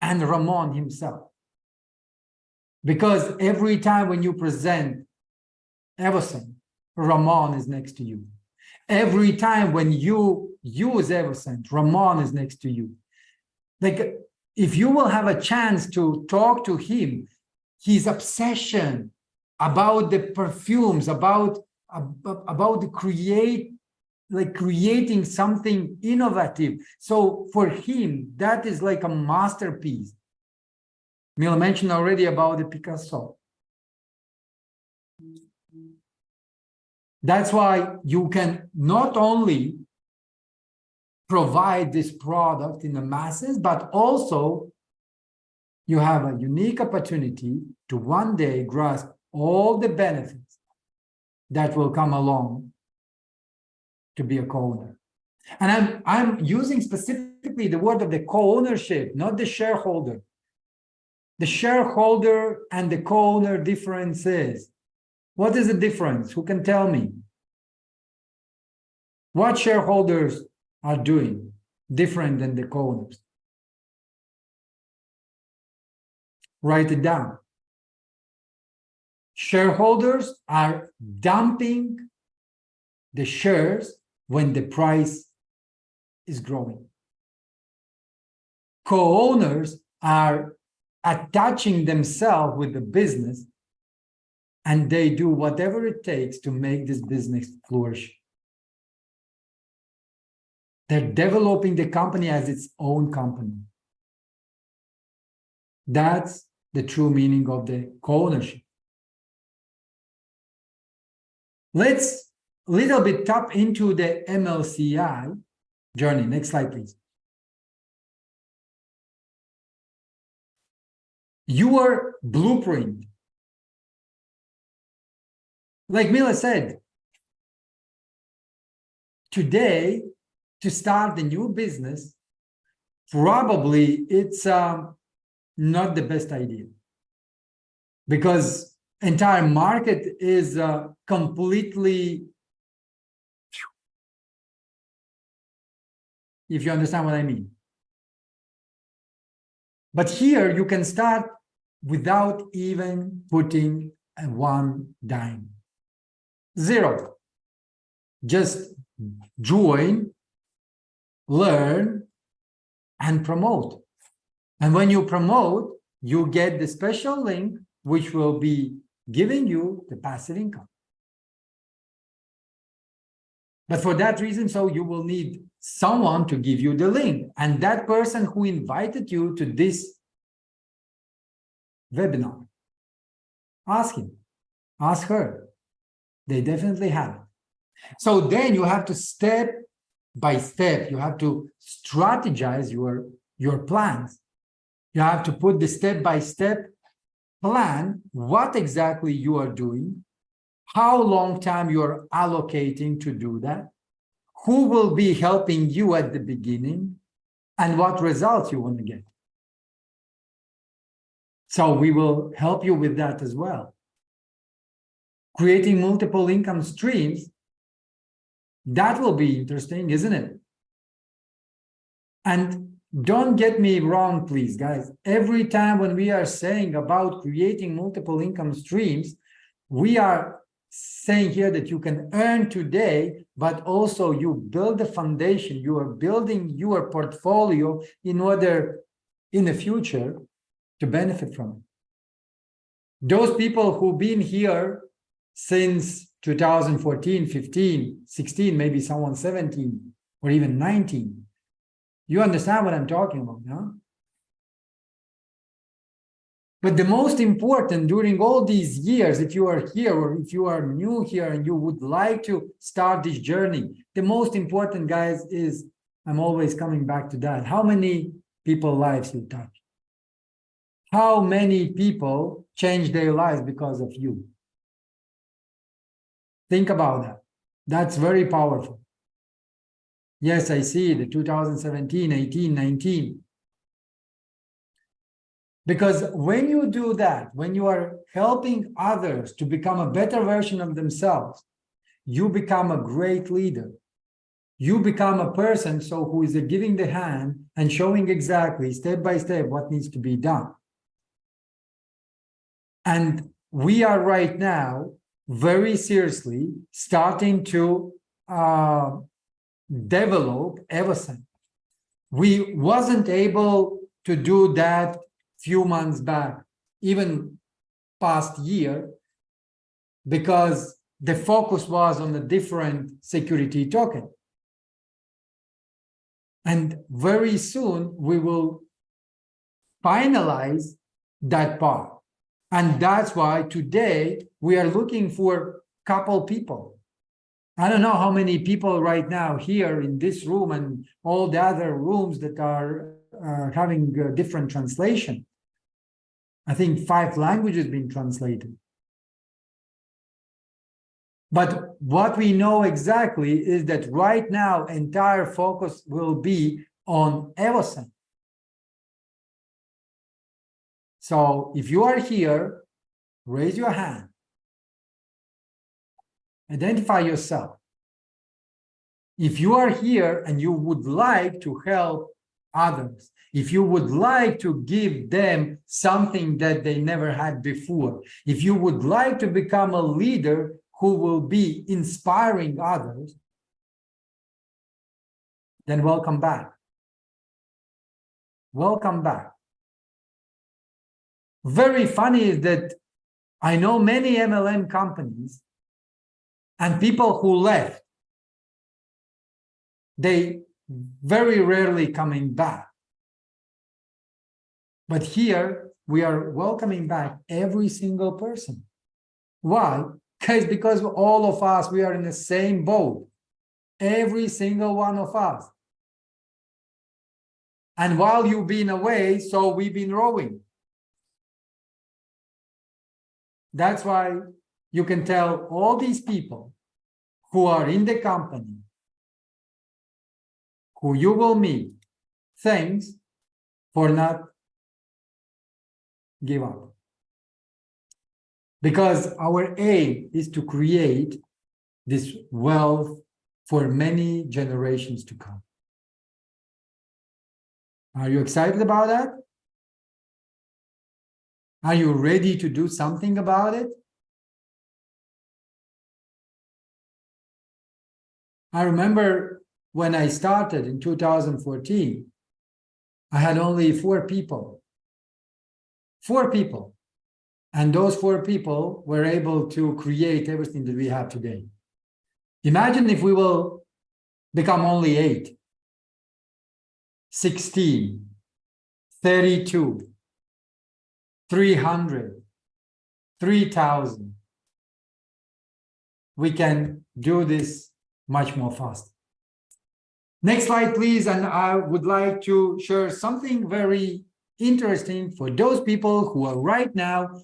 and Ramon himself. Because every time when you present EvoScent, Ramon is next to you. Every time when you use EvoScent, Ramon is next to you. Like, if you will have a chance to talk to him, his obsession about the perfumes, about the creating something innovative. So for him, that is like a masterpiece. Mila mentioned already about the Picasso. That's why you can not only provide this product in the masses, but also you have a unique opportunity to one day grasp all the benefits that will come along to be a co-owner. And I'm using specifically the word of the co-ownership, not the shareholder. The shareholder and the co-owner difference is, what is the difference? Who can tell me? What shareholders are doing different than the co-owners? Write it down. Shareholders are dumping the shares when the price is growing. Co-owners are attaching themselves with the business, and they do whatever it takes to make this business flourish. They're developing the company as its own company. That's the true meaning of the co-ownership. Let's a little bit tap into the MLCI journey. Next slide, please. Your blueprint. Like Mila said, today, to start the new business, probably it's not the best idea, because entire market is completely, if you understand what I mean. But here you can start without even putting a one dime. Zero. Just join, learn, and promote. And when you promote, you get the special link, which will be giving you the passive income. But for that reason, so you will need someone to give you the link. And that person who invited you to this webinar, ask him, ask her. They definitely have it. So then you have to step by step, you have to strategize your plans. You have to put the step-by-step plan, what exactly you are doing, how long time you are allocating to do that, who will be helping you at the beginning, and what results you want to get. So we will help you with that as well. Creating multiple income streams, that will be interesting, isn't it? And don't get me wrong, please, guys. Every time when we are saying about creating multiple income streams, we are saying here that you can earn today, but also you build the foundation, you are building your portfolio in order in the future to benefit from it. Those people who've been here since 2014, 15, 16, maybe someone 17 or even 19, you understand what I'm talking about, no? But the most important during all these years, if you are here or if you are new here and you would like to start this journey, the most important, guys, is, I'm always coming back to that, how many people's lives you touch? How many people change their lives because of you? Think about that. That's very powerful. Yes, I see the 2017, 18, 19. Because when you do that, when you are helping others to become a better version of themselves, you become a great leader. You become a person who is giving the hand and showing exactly step by step what needs to be done. And we are right now very seriously starting to develop EvoScent. We wasn't able to do that few months back, even past year, because the focus was on a different security token. And very soon we will finalize that part. And that's why today we are looking for a couple people. I don't know how many people right now here in this room and all the other rooms that are having different translation. I think 5 languages being translated. But what we know exactly is that right now, entire focus will be on EvoScent. So if you are here, raise your hand. Identify yourself. If you are here and you would like to help others, if you would like to give them something that they never had before, if you would like to become a leader who will be inspiring others, then welcome back. Welcome back. Very funny is that I know many MLM companies and people who left, they very rarely coming back. But here we are welcoming back every single person. Why? Because all of us, we are in the same boat. Every single one of us. And while you've been away, so we've been rowing. That's why you can tell all these people who are in the company, who you will meet, thanks for not give up. Because our aim is to create this wealth for many generations to come. Are you excited about that? Are you ready to do something about it? I remember when I started in 2014, I had only 4 people. 4 people. And those 4 people were able to create everything that we have today. Imagine if we will become only 8, 16, 32, 300, 3,000. We can do this much more fast. Next slide, please. And I would like to share something very interesting for those people who are right now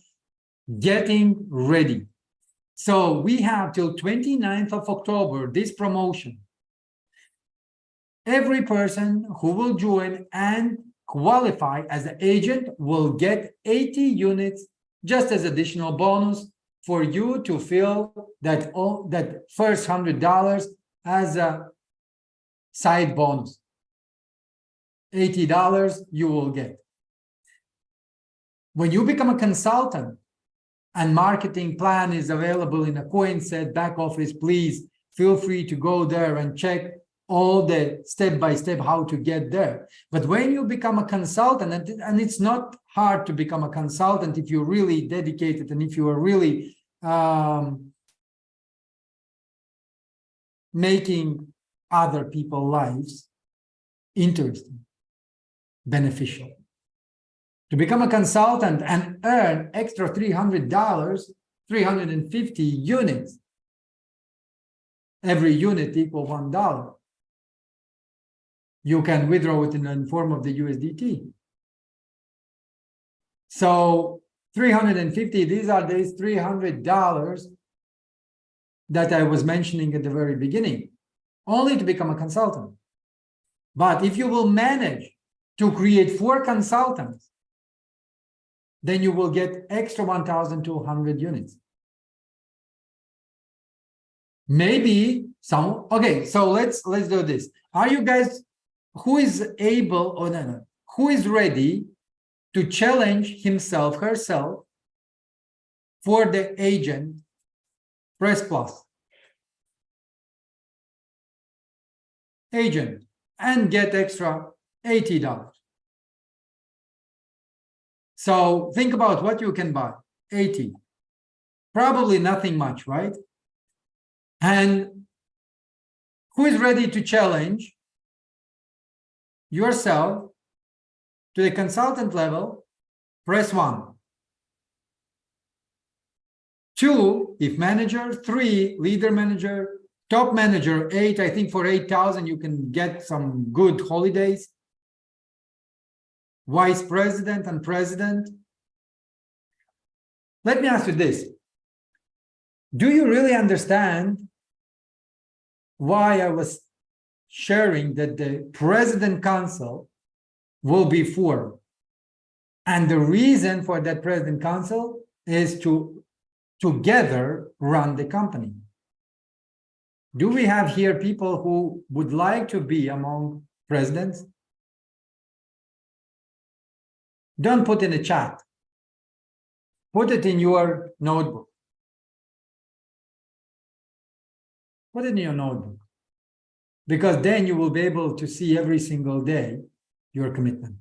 getting ready. So we have till 29th of October, this promotion. Every person who will join and qualify as an agent will get 80 units just as additional bonus for you to feel that first $100 as a side bonus. $80 you will get. When you become a consultant and marketing plan is available in a Coinset back office, please feel free to go there and check all the step-by-step how to get there. But when you become a consultant, and it's not hard to become a consultant if you're really dedicated and if you are really making other people's lives interesting, beneficial. To become a consultant and earn extra $300, 350 units, every unit equal $1. You can withdraw it in the form of the USDT. So 350, these are these $300 that I was mentioning at the very beginning, only to become a consultant. But if you will manage to create 4 consultants, then you will get extra 1,200 units. Maybe some, okay, so let's do this. Are you guys, who is able, or no, who is ready to challenge himself, herself for the agent? Press plus. Agent, and get extra $80. So think about what you can buy. 80. Probably nothing much, right? And who is ready to challenge yourself to the consultant level? Press 1. 2, if manager. 3, leader manager. Top manager. 8, I think for 8,000 you can get some good holidays. Vice president and president. let me ask you this. Do you really understand why I was sharing that the President Council will be formed? And the reason for that President Council is to together run the company. Do we have here people who would like to be among presidents? Don't put in the chat. Put it in your notebook. Put it in your notebook. Because then you will be able to see every single day your commitment.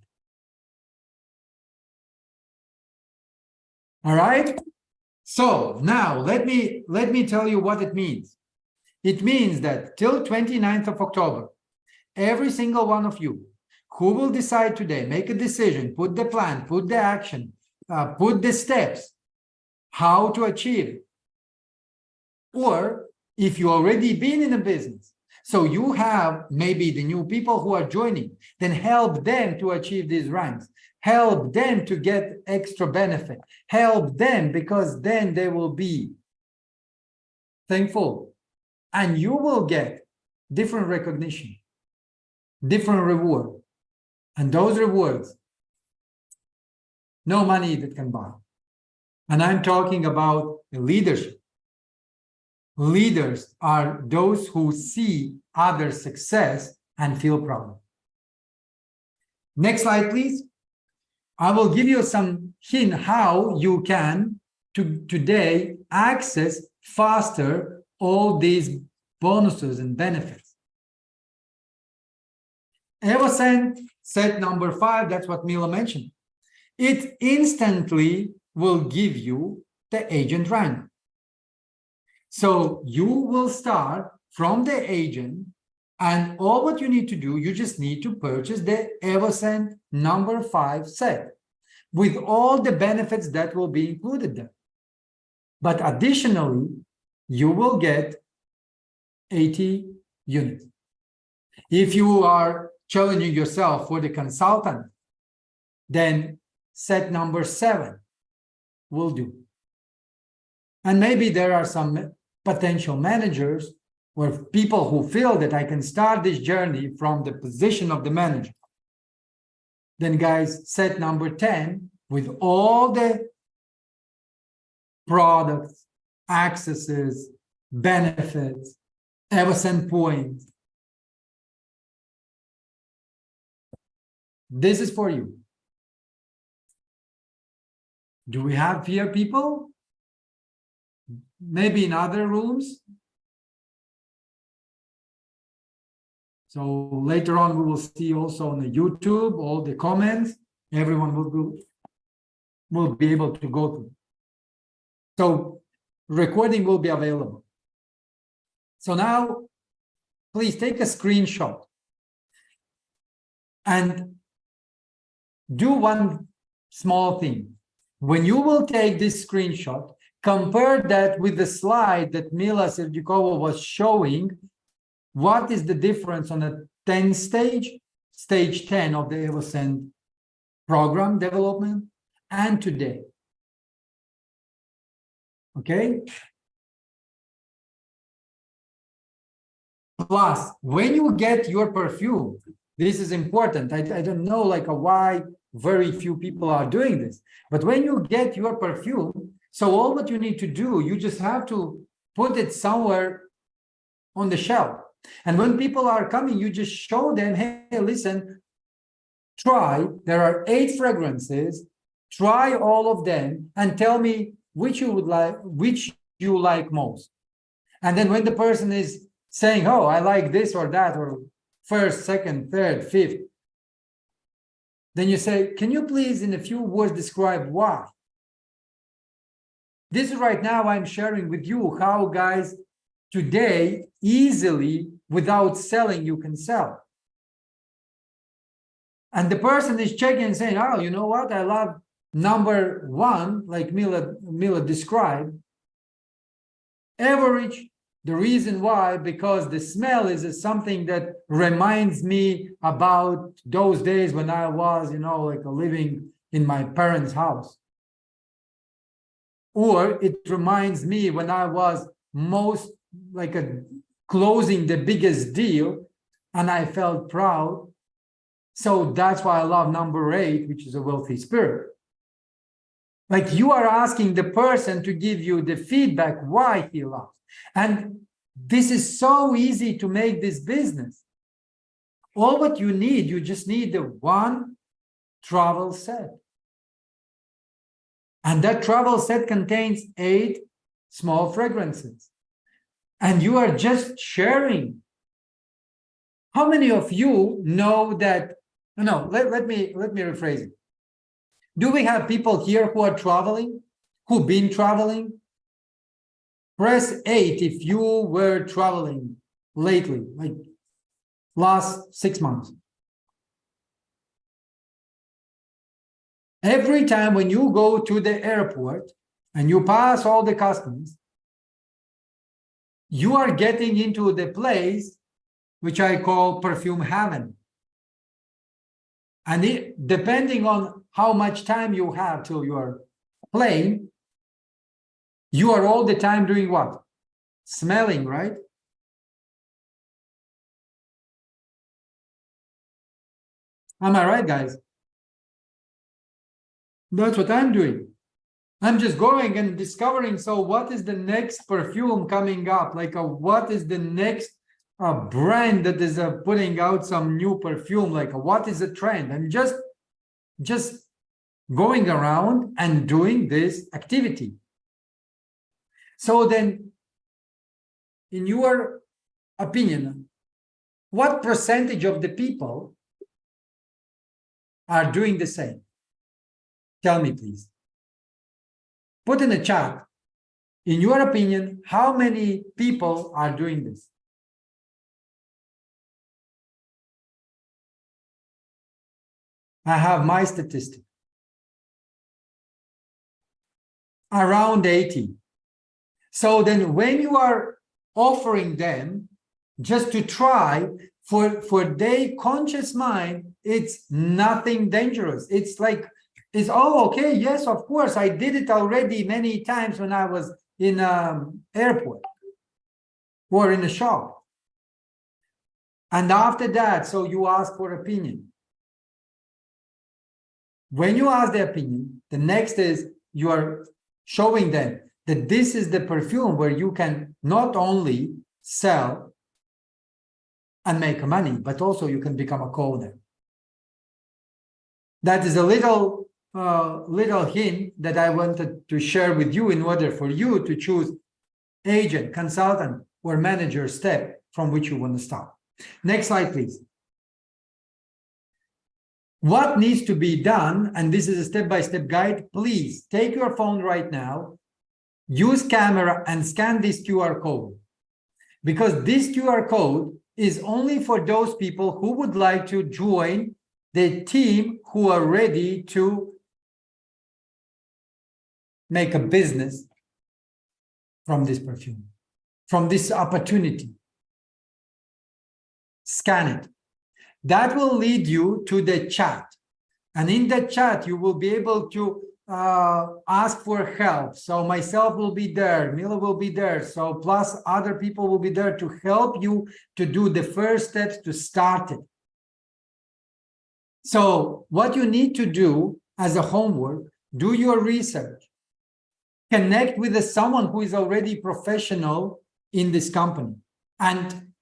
All right? So now let me tell you what it means. It means that till 29th of October, every single one of you who will decide today, make a decision, put the plan, put the action, put the steps, how to achieve it. Or if you already been in a business, so you have maybe the new people who are joining, then help them to achieve these ranks. Help them to get extra benefit. Help them, because then they will be thankful. And you will get different recognition, different reward. And those rewards, no money that can buy. And I'm talking about leadership. Leaders are those who see other success and feel proud. Next slide, please. I will give you some hint how you can today access faster all these bonuses and benefits. EvoScent set number 5, that's what Mila mentioned. It instantly will give you the agent rank. So you will start from the agent, and all what you need to do, you just need to purchase the EvoScent number 5 set with all the benefits that will be included there. But additionally, you will get 80 units. If you are challenging yourself for the consultant, then set number 7 will do. And maybe there are some potential managers or people who feel that I can start this journey from the position of the manager. Then guys, set number 10 with all the products, accesses, benefits, EvoScent points. This is for you. Do we have here people? Maybe in other rooms. So later on, we will see also on the YouTube, all the comments, everyone will be able to go through. So recording will be available. So now, please take a screenshot and do one small thing. When you will take this screenshot, compare that with the slide that Mila Serdyukova was showing. What is the difference on a 10 stage, stage 10 of the EvoScent program development, and today? Okay? Plus, when you get your perfume, this is important. I don't know why very few people are doing this, but when you get your perfume, so all what you need to do, you just have to put it somewhere on the shelf. And when people are coming, you just show them, hey, listen, try, there are 8 fragrances, try all of them and tell me which you like most. And then when the person is saying, oh, I like this or that, or first, second, third, fifth, then you say, can you please in a few words describe why? This is right now I'm sharing with you how, guys, today easily without selling you can sell. And the person is checking and saying, oh, you know what, I love number 1, like Mila described. Average, the reason why, because the smell is something that reminds me about those days when I was living in my parents' house. or it reminds me when I was most like closing the biggest deal and I felt proud. So that's why I love number 8, which is a wealthy spirit. Like you are asking the person to give you the feedback why he loves. And this is so easy to make this business. All what you need, you just need the one travel set. And that travel set contains 8 small fragrances. And you are just sharing. How many of you know that? No, let me rephrase it. Do we have people here who are traveling, who've been traveling? Press 8 if you were traveling lately, like last 6 months. Every time when you go to the airport and you pass all the customs, you are getting into the place which I call perfume heaven. And depending on how much time you have till you are playing, you are all the time doing what? Smelling, right? Am I right, guys? That's what I'm doing. I'm just going and discovering, so what is the next perfume coming up? Like what is the next brand that is putting out some new perfume? Like what is the trend? I'm just going around and doing this activity. So then, in your opinion, what percentage of the people are doing the same? Tell me, please. Put in the chat, in your opinion, how many people are doing this? I have my statistic. Around 80. So then when you are offering them just to try, for their conscious mind, it's nothing dangerous. It's like, it's, oh, okay, yes, of course, I did it already many times when I was in an airport or in a shop. And after that, so you ask for opinion. When you ask the opinion, the next is you are showing them that this is the perfume where you can not only sell and make money, but also you can become a co-owner. That is a little hint that I wanted to share with you in order for you to choose agent, consultant, or manager step from which you want to start. Next slide, please. What needs to be done, and this is a step-by-step guide, please take your phone right now, use camera and scan this QR code, because this QR code is only for those people who would like to join the team who are ready to make a business from this perfume, from this opportunity. Scan it. That will lead you to the chat. And in the chat, you will be able to ask for help. So myself will be there, Mila will be there. So plus other people will be there to help you to do the first steps to start it. So what you need to do as a homework, do your research. Connect with someone who is already professional in this company. And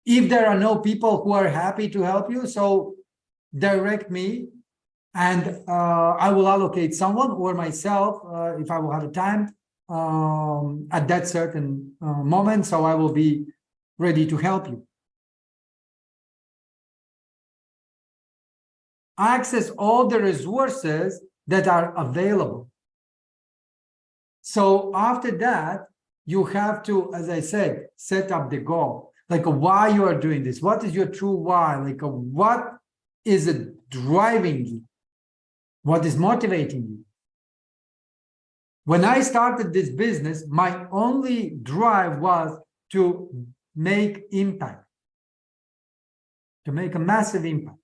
if there are no people who are happy to help you, so direct me and I will allocate someone or myself if I will have the time at that certain moment. So I will be ready to help you. Access all the resources that are available. So after that, you have to, as I said, set up the goal. Like why you are doing this. What is your true why? Like what is it driving you? What is motivating you? When I started this business, my only drive was to make impact, to make a massive impact.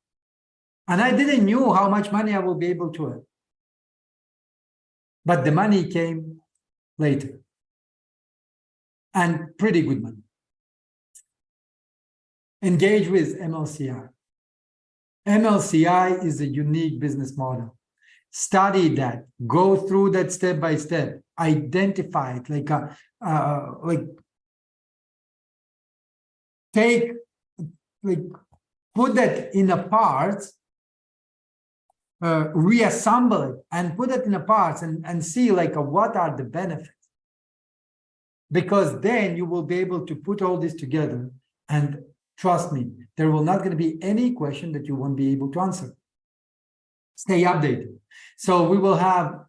And I didn't know how much money I will be able to earn. But the money came later. And pretty good money. Engage with MLCI. MLCI is a unique business model. Study that, go through that step by step, identify it, put that in a part, reassemble it and put it in a parts and see what are the benefits. Because then you will be able to put all this together, and trust me, there will not going to be any question that you won't be able to answer. Stay updated. So we will have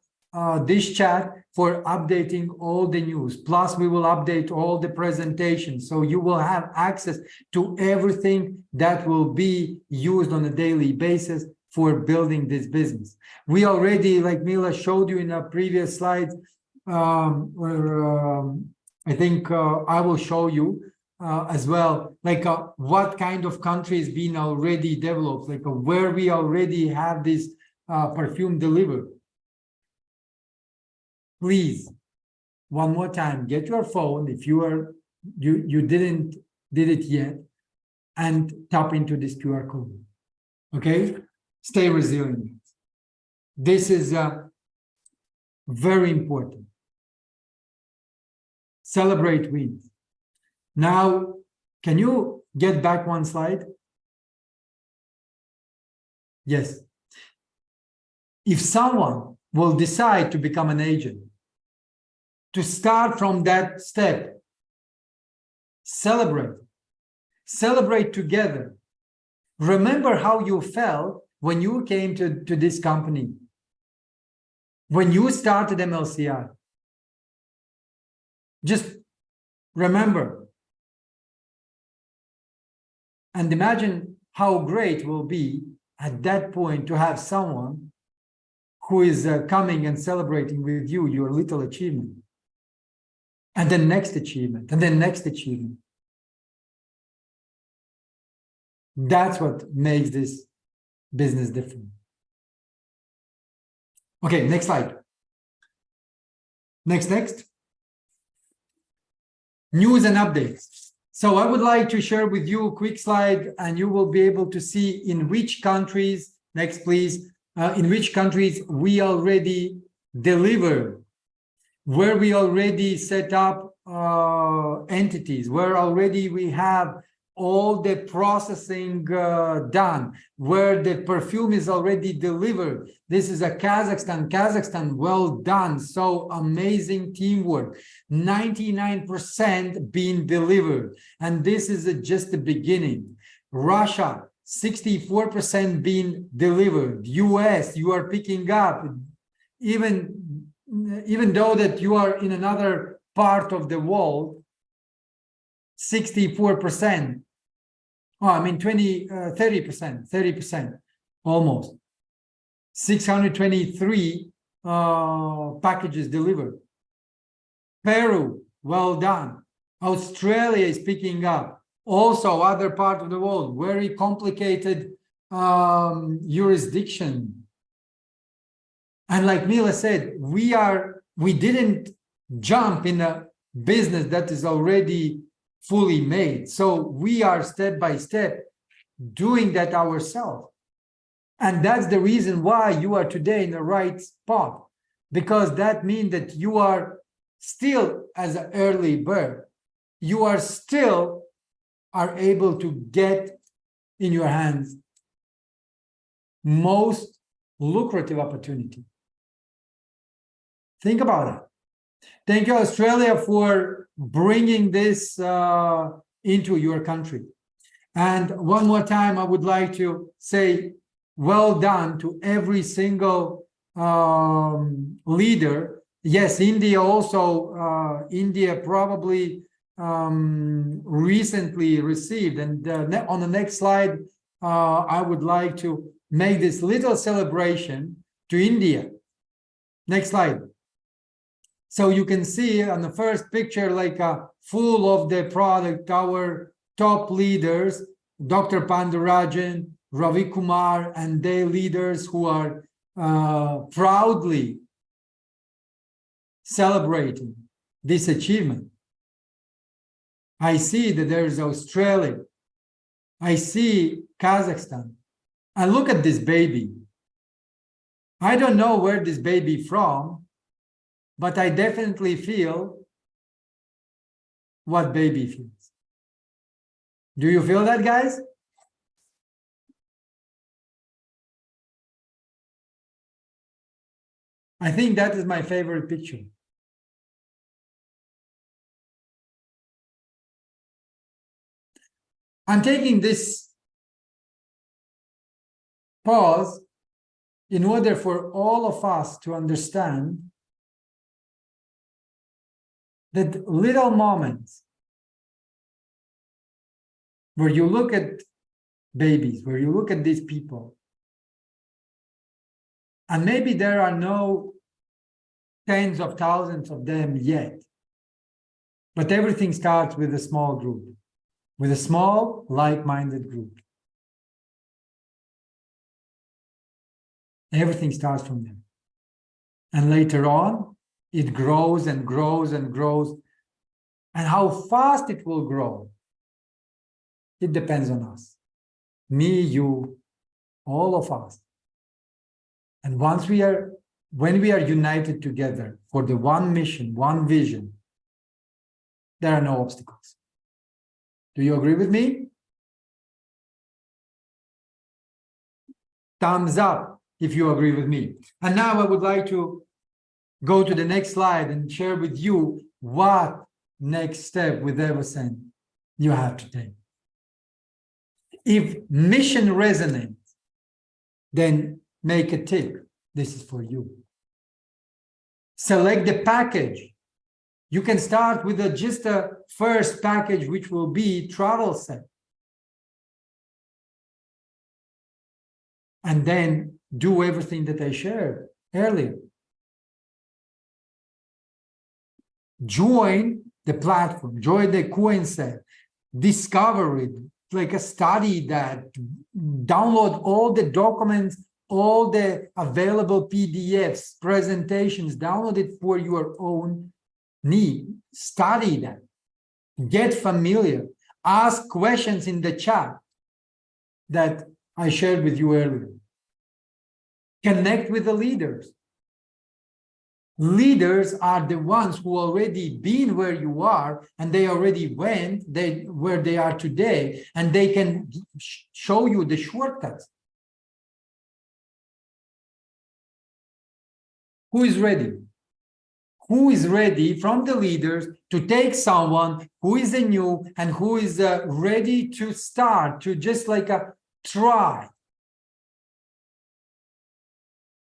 this chat for updating all the news. Plus, we will update all the presentations. So you will have access to everything that will be used on a daily basis for building this business. We already, like Mila showed you in a previous slide, I think I will show you as well, what kind of countries being already developed, where we already have this perfume delivered. Please, one more time, get your phone if you didn't did it yet, and tap into this QR code. Okay, stay resilient. This is very important. Celebrate wins. Now, can you get back one slide? Yes. If someone will decide to become an agent, to start from that step, celebrate. Celebrate together. Remember how you felt when you came to this company, when you started MLCI. Just remember. And imagine how great it will be at that point to have someone who is coming and celebrating with you your little achievement. And then next achievement, and then next achievement. That's what makes this business different. Okay, next slide. Next. News and updates. So I would like to share with you a quick slide, and you will be able to see in which countries, next please, in which countries we already deliver, where we already set up entities, where already we have all the processing done, where the perfume is already delivered. This is a Kazakhstan, well done. So amazing teamwork, 99% being delivered. And this is just the beginning. Russia, 64% being delivered. US, you are picking up, even though that you are in another part of the world, 64%. Oh, I mean 30%, almost. 623 packages delivered. Peru, well done. Australia is picking up. Also, other part of the world, very complicated jurisdiction. And like Mila said, we didn't jump in a business that is already fully made. So we are step by step doing that ourselves. And that's the reason why you are today in the right spot, because that means that you are still as an early bird. You are still able to get in your hands most lucrative opportunity. Think about it. Thank you, Australia, for bringing this into your country. And one more time, I would like to say well done to every single leader. Yes, India also, India probably recently received. And on the next slide, I would like to make this little celebration to India. Next slide. So you can see on the first picture, full of the product, our top leaders, Dr. Pandarajan, Ravi Kumar, and their leaders who are proudly celebrating this achievement. I see that there's Australia. I see Kazakhstan. And look at this baby. I don't know where this baby from, but I definitely feel what baby feels. Do you feel that, guys? I think that is my favorite picture. I'm taking this pause in order for all of us to understand that little moments where you look at babies, where you look at these people, and maybe there are no tens of thousands of them yet, but everything starts with a small group, with a small, like-minded group. Everything starts from them. And later on, it grows and grows and grows. And how fast it will grow, it depends on us. Me, you, all of us. And when we are united together for the one mission, one vision, there are no obstacles. Do you agree with me? Thumbs up if you agree with me. And now I would like to go to the next slide and share with you what next step with EVSN you have to take. If mission resonates, then make a tick. This is for you. Select the package. You can start with just a first package, which will be travel set. And then do everything that I shared earlier. Join the platform, join the Coinset, discover it, like a study that, download all the documents, all the available PDFs, presentations, download it for your own need, study that, get familiar, ask questions in the chat that I shared with you earlier. Connect with the leaders. Leaders are the ones who already been where you are, and they already went where they are today, and they can show you the shortcuts. Who is ready? Who is ready from the leaders to take someone who is a new and who is ready to start, to just like a try?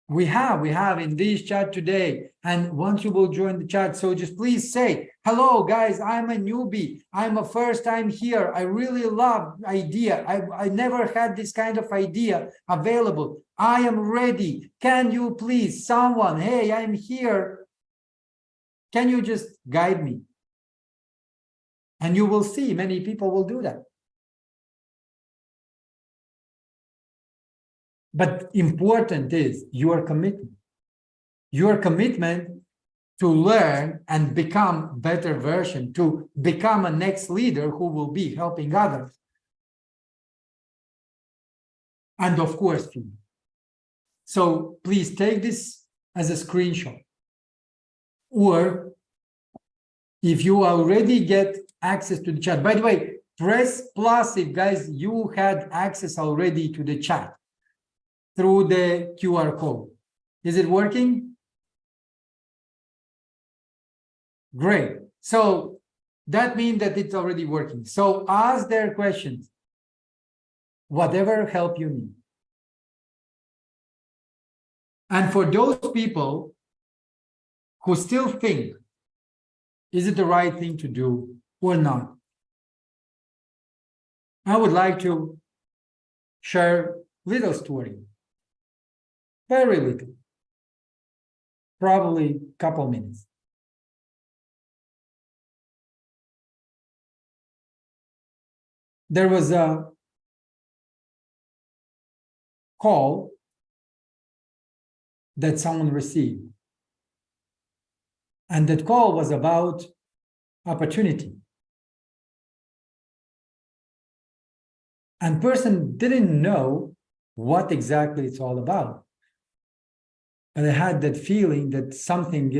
We have in this chat today, and once you will join the chat, so just please say, hello guys, I'm a newbie, I'm a first time here, I really love idea, I never had this kind of idea available, I am ready, can you please, someone, hey, I'm here, can you just guide me? And you will see many people will do that. But important is your commitment to learn and become better version, to become a next leader who will be helping others. And of course, feedback. So please take this as a screenshot. Or if you already get access to the chat, by the way, press plus if guys, you had access already to the chat through the QR code. Is it working? Great. So that means that it's already working. So ask their questions, whatever help you need. And for those people who still think, is it the right thing to do or not? I would like to share a little story. Very little, probably a couple minutes. There was a call that someone received. And that call was about opportunity. And person didn't know what exactly it's all about. But I had that feeling that something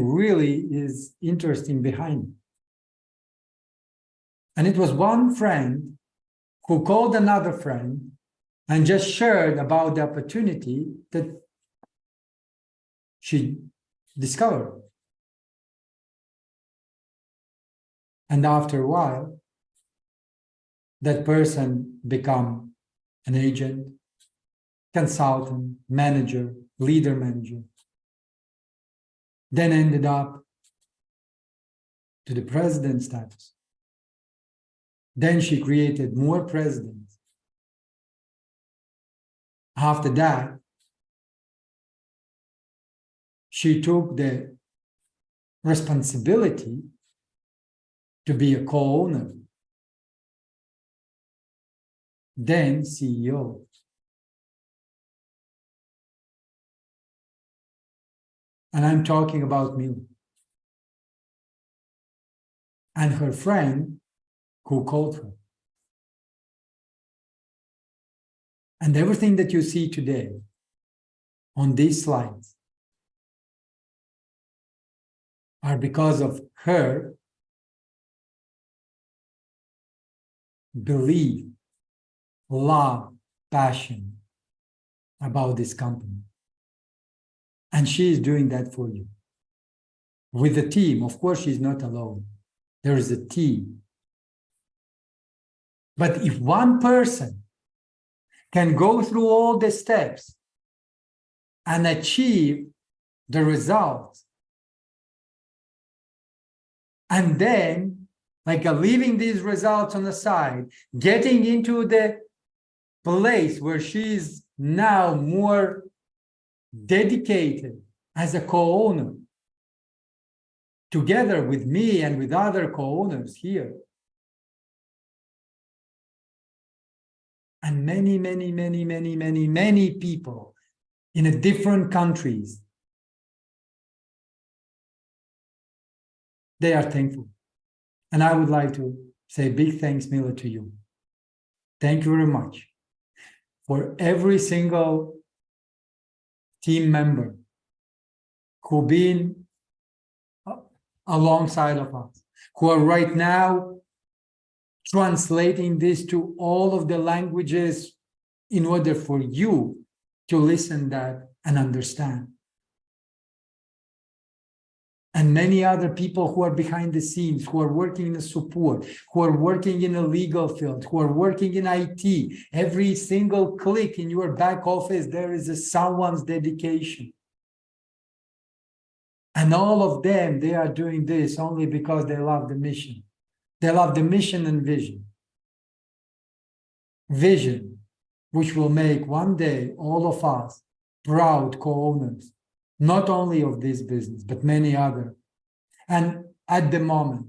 really is interesting behind it. And it was one friend who called another friend and just shared about the opportunity that she discovered. And after a while, that person become an agent, consultant, manager, leader manager, then ended up to the president status. Then she created more presidents. After that, she took the responsibility to be a co-owner, then CEO. And I'm talking about Mila. And her friend who called her. And everything that you see today on these slides are because of her belief, love, passion about this company. And she is doing that for you. With a team, of course, she's not alone. There is a team. But if one person can go through all the steps and achieve the results, and then, like leaving these results on the side, getting into the place where she is now more dedicated as a co-owner, together with me and with other co-owners here. And many people in different countries, they are thankful. And I would like to say big thanks, Mila, to you. Thank you very much for every single team member who been alongside of us, who are right now translating this to all of the languages in order for you to listen that and understand. And many other people who are behind the scenes, who are working in the support, who are working in the legal field, who are working in IT. Every single click in your back office, there is someone's dedication. And all of them, they are doing this only because they love the mission. They love the mission and vision. Vision, which will make one day all of us proud co-owners, not only of this business, but many other. And at the moment,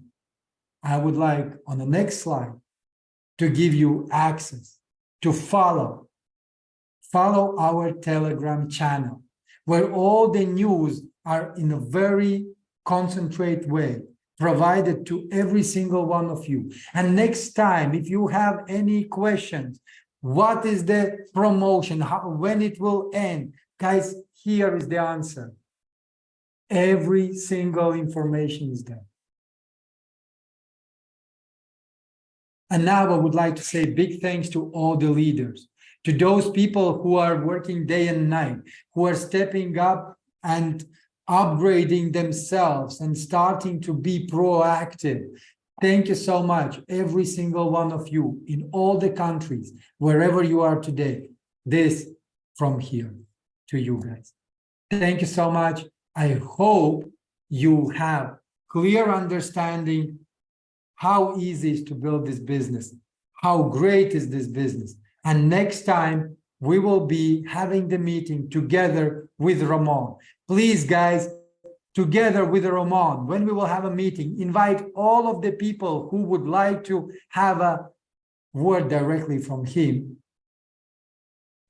I would like on the next slide to give you access to follow our Telegram channel, where all the news are in a very concentrated way, provided to every single one of you. And next time, if you have any questions, what is the promotion, when it will end? Guys, here is the answer. Every single information is there. And now I would like to say big thanks to all the leaders, to those people who are working day and night, who are stepping up and upgrading themselves and starting to be proactive. Thank you so much, every single one of you in all the countries, wherever you are today. This from here to you guys. Thank you so much. I hope you have clear understanding how easy it is to build this business, how great is this business. And next time we will be having the meeting together with Ramon. Please, guys, together with Ramon, when we will have a meeting, invite all of the people who would like to have a word directly from him.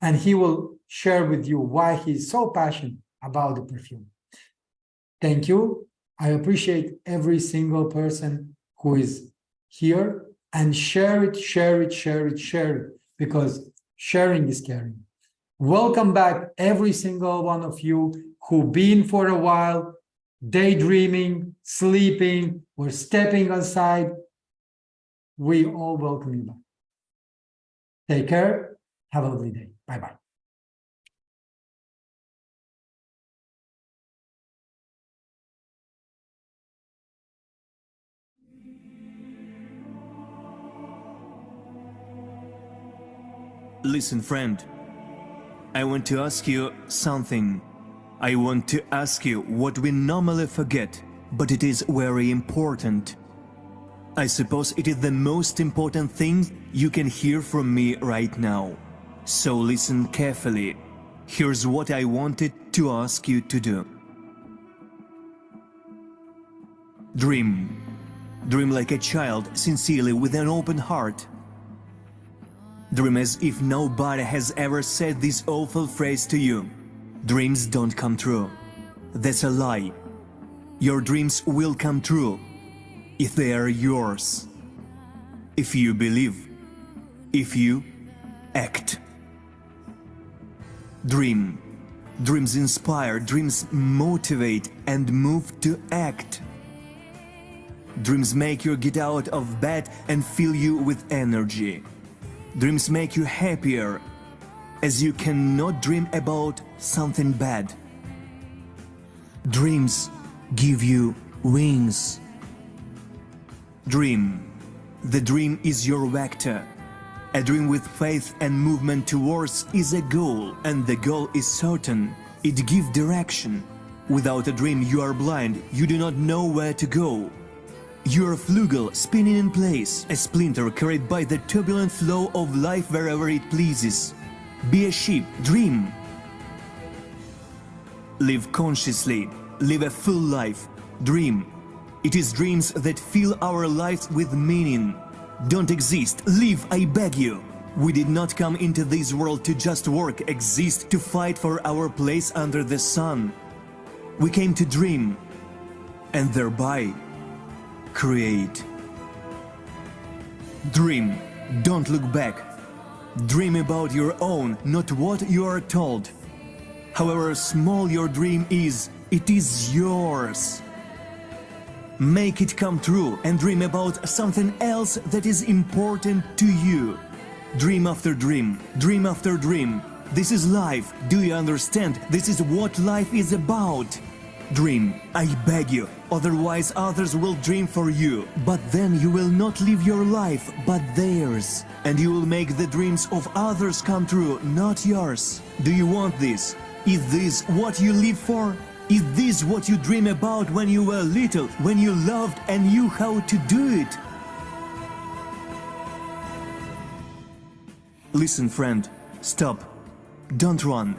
And he will share with you why he's so passionate about the perfume. Thank you. I appreciate every single person who is here, and share it, because sharing is caring. Welcome back, every single one of you who've been for a while, daydreaming, sleeping, or stepping aside. We all welcome you back. Take care. Have a lovely day. Bye-bye. Listen, friend, I want to ask you something. I want to ask you what we normally forget, but it is very important. I suppose it is the most important thing you can hear from me right now. So listen carefully. Here's what I wanted to ask you to do. Dream. Dream like a child, sincerely, with an open heart. Dream as if nobody has ever said this awful phrase to you. Dreams don't come true. That's a lie. Your dreams will come true if they are yours. If you believe. If you act. Dream. Dreams inspire, dreams motivate and move to act. Dreams make you get out of bed and fill you with energy. Dreams make you happier, as you cannot dream about something bad. Dreams give you wings. Dream. The dream is your vector. A dream with faith and movement towards is a goal, and the goal is certain. It gives direction. Without a dream you are blind, you do not know where to go. You are a flugel spinning in place, a splinter carried by the turbulent flow of life wherever it pleases. Be a ship, dream. Live consciously, live a full life, dream. It is dreams that fill our lives with meaning. Don't exist, live, I beg you. We did not come into this world to just work, exist, to fight for our place under the sun. We came to dream, and thereby create. Dream, don't look back. Dream about your own, not what you are told. However small your dream is, it is yours. Make it come true and dream about something else that is important to you. Dream after dream, dream after dream. This is life, do you understand? This is what life is about. Dream, I beg you, otherwise others will dream for you. But then you will not live your life, but theirs. And you will make the dreams of others come true, not yours. Do you want this? Is this what you live for? Is this what you dream about when you were little, when you loved and knew how to do it? Listen, friend, stop. Don't run.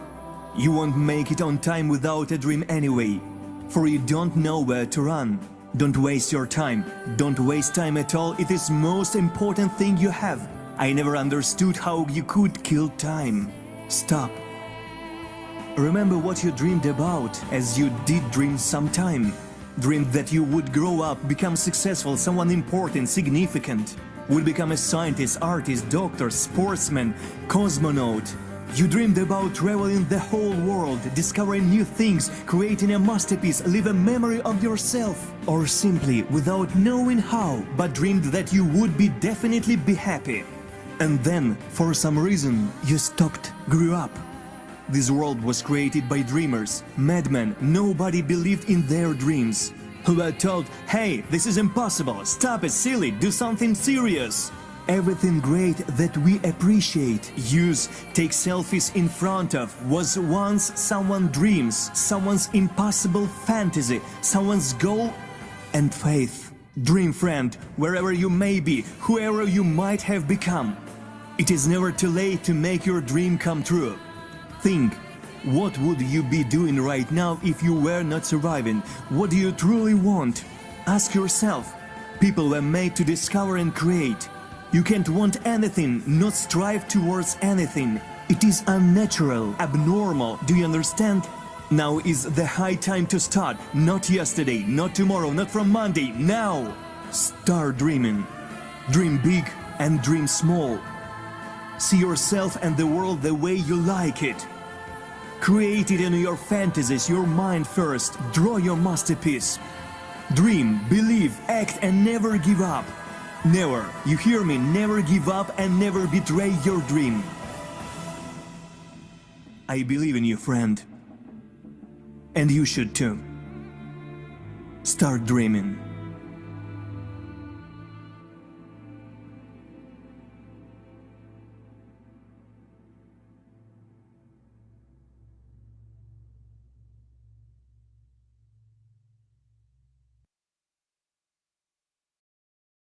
You won't make it on time without a dream anyway. For you don't know where to run. Don't waste your time. Don't waste time at all. It is the most important thing you have. I never understood how you could kill time. Stop. Remember what you dreamed about, as you did dream sometime. Dreamed that you would grow up, become successful, someone important, significant. Would become a scientist, artist, doctor, sportsman, cosmonaut. You dreamed about traveling the whole world, discovering new things, creating a masterpiece, leave a memory of yourself. Or simply, without knowing how, but dreamed that you would definitely be happy. And then, for some reason, you stopped, grew up. This world was created by dreamers, madmen. Nobody believed in their dreams. Who were told, hey, this is impossible, stop it, silly, do something serious. Everything great that we appreciate, use, take selfies in front of, was once someone's dreams, someone's impossible fantasy, someone's goal and faith. Dream, friend, wherever you may be, whoever you might have become. It is never too late to make your dream come true. Think, what would you be doing right now if you were not surviving? What do you truly want? Ask yourself. People were made to discover and create. You can't want anything, not strive towards anything. It is unnatural, abnormal, do you understand? Now is the high time to start. Not yesterday, not tomorrow, not from Monday. Now! Start dreaming. Dream big and dream small. See yourself and the world the way you like it. Create it in your fantasies, your mind first. Draw your masterpiece. Dream, believe, act, and never give up. Never, you hear me, never give up and never betray your dream. I believe in you, friend. And you should too. Start dreaming.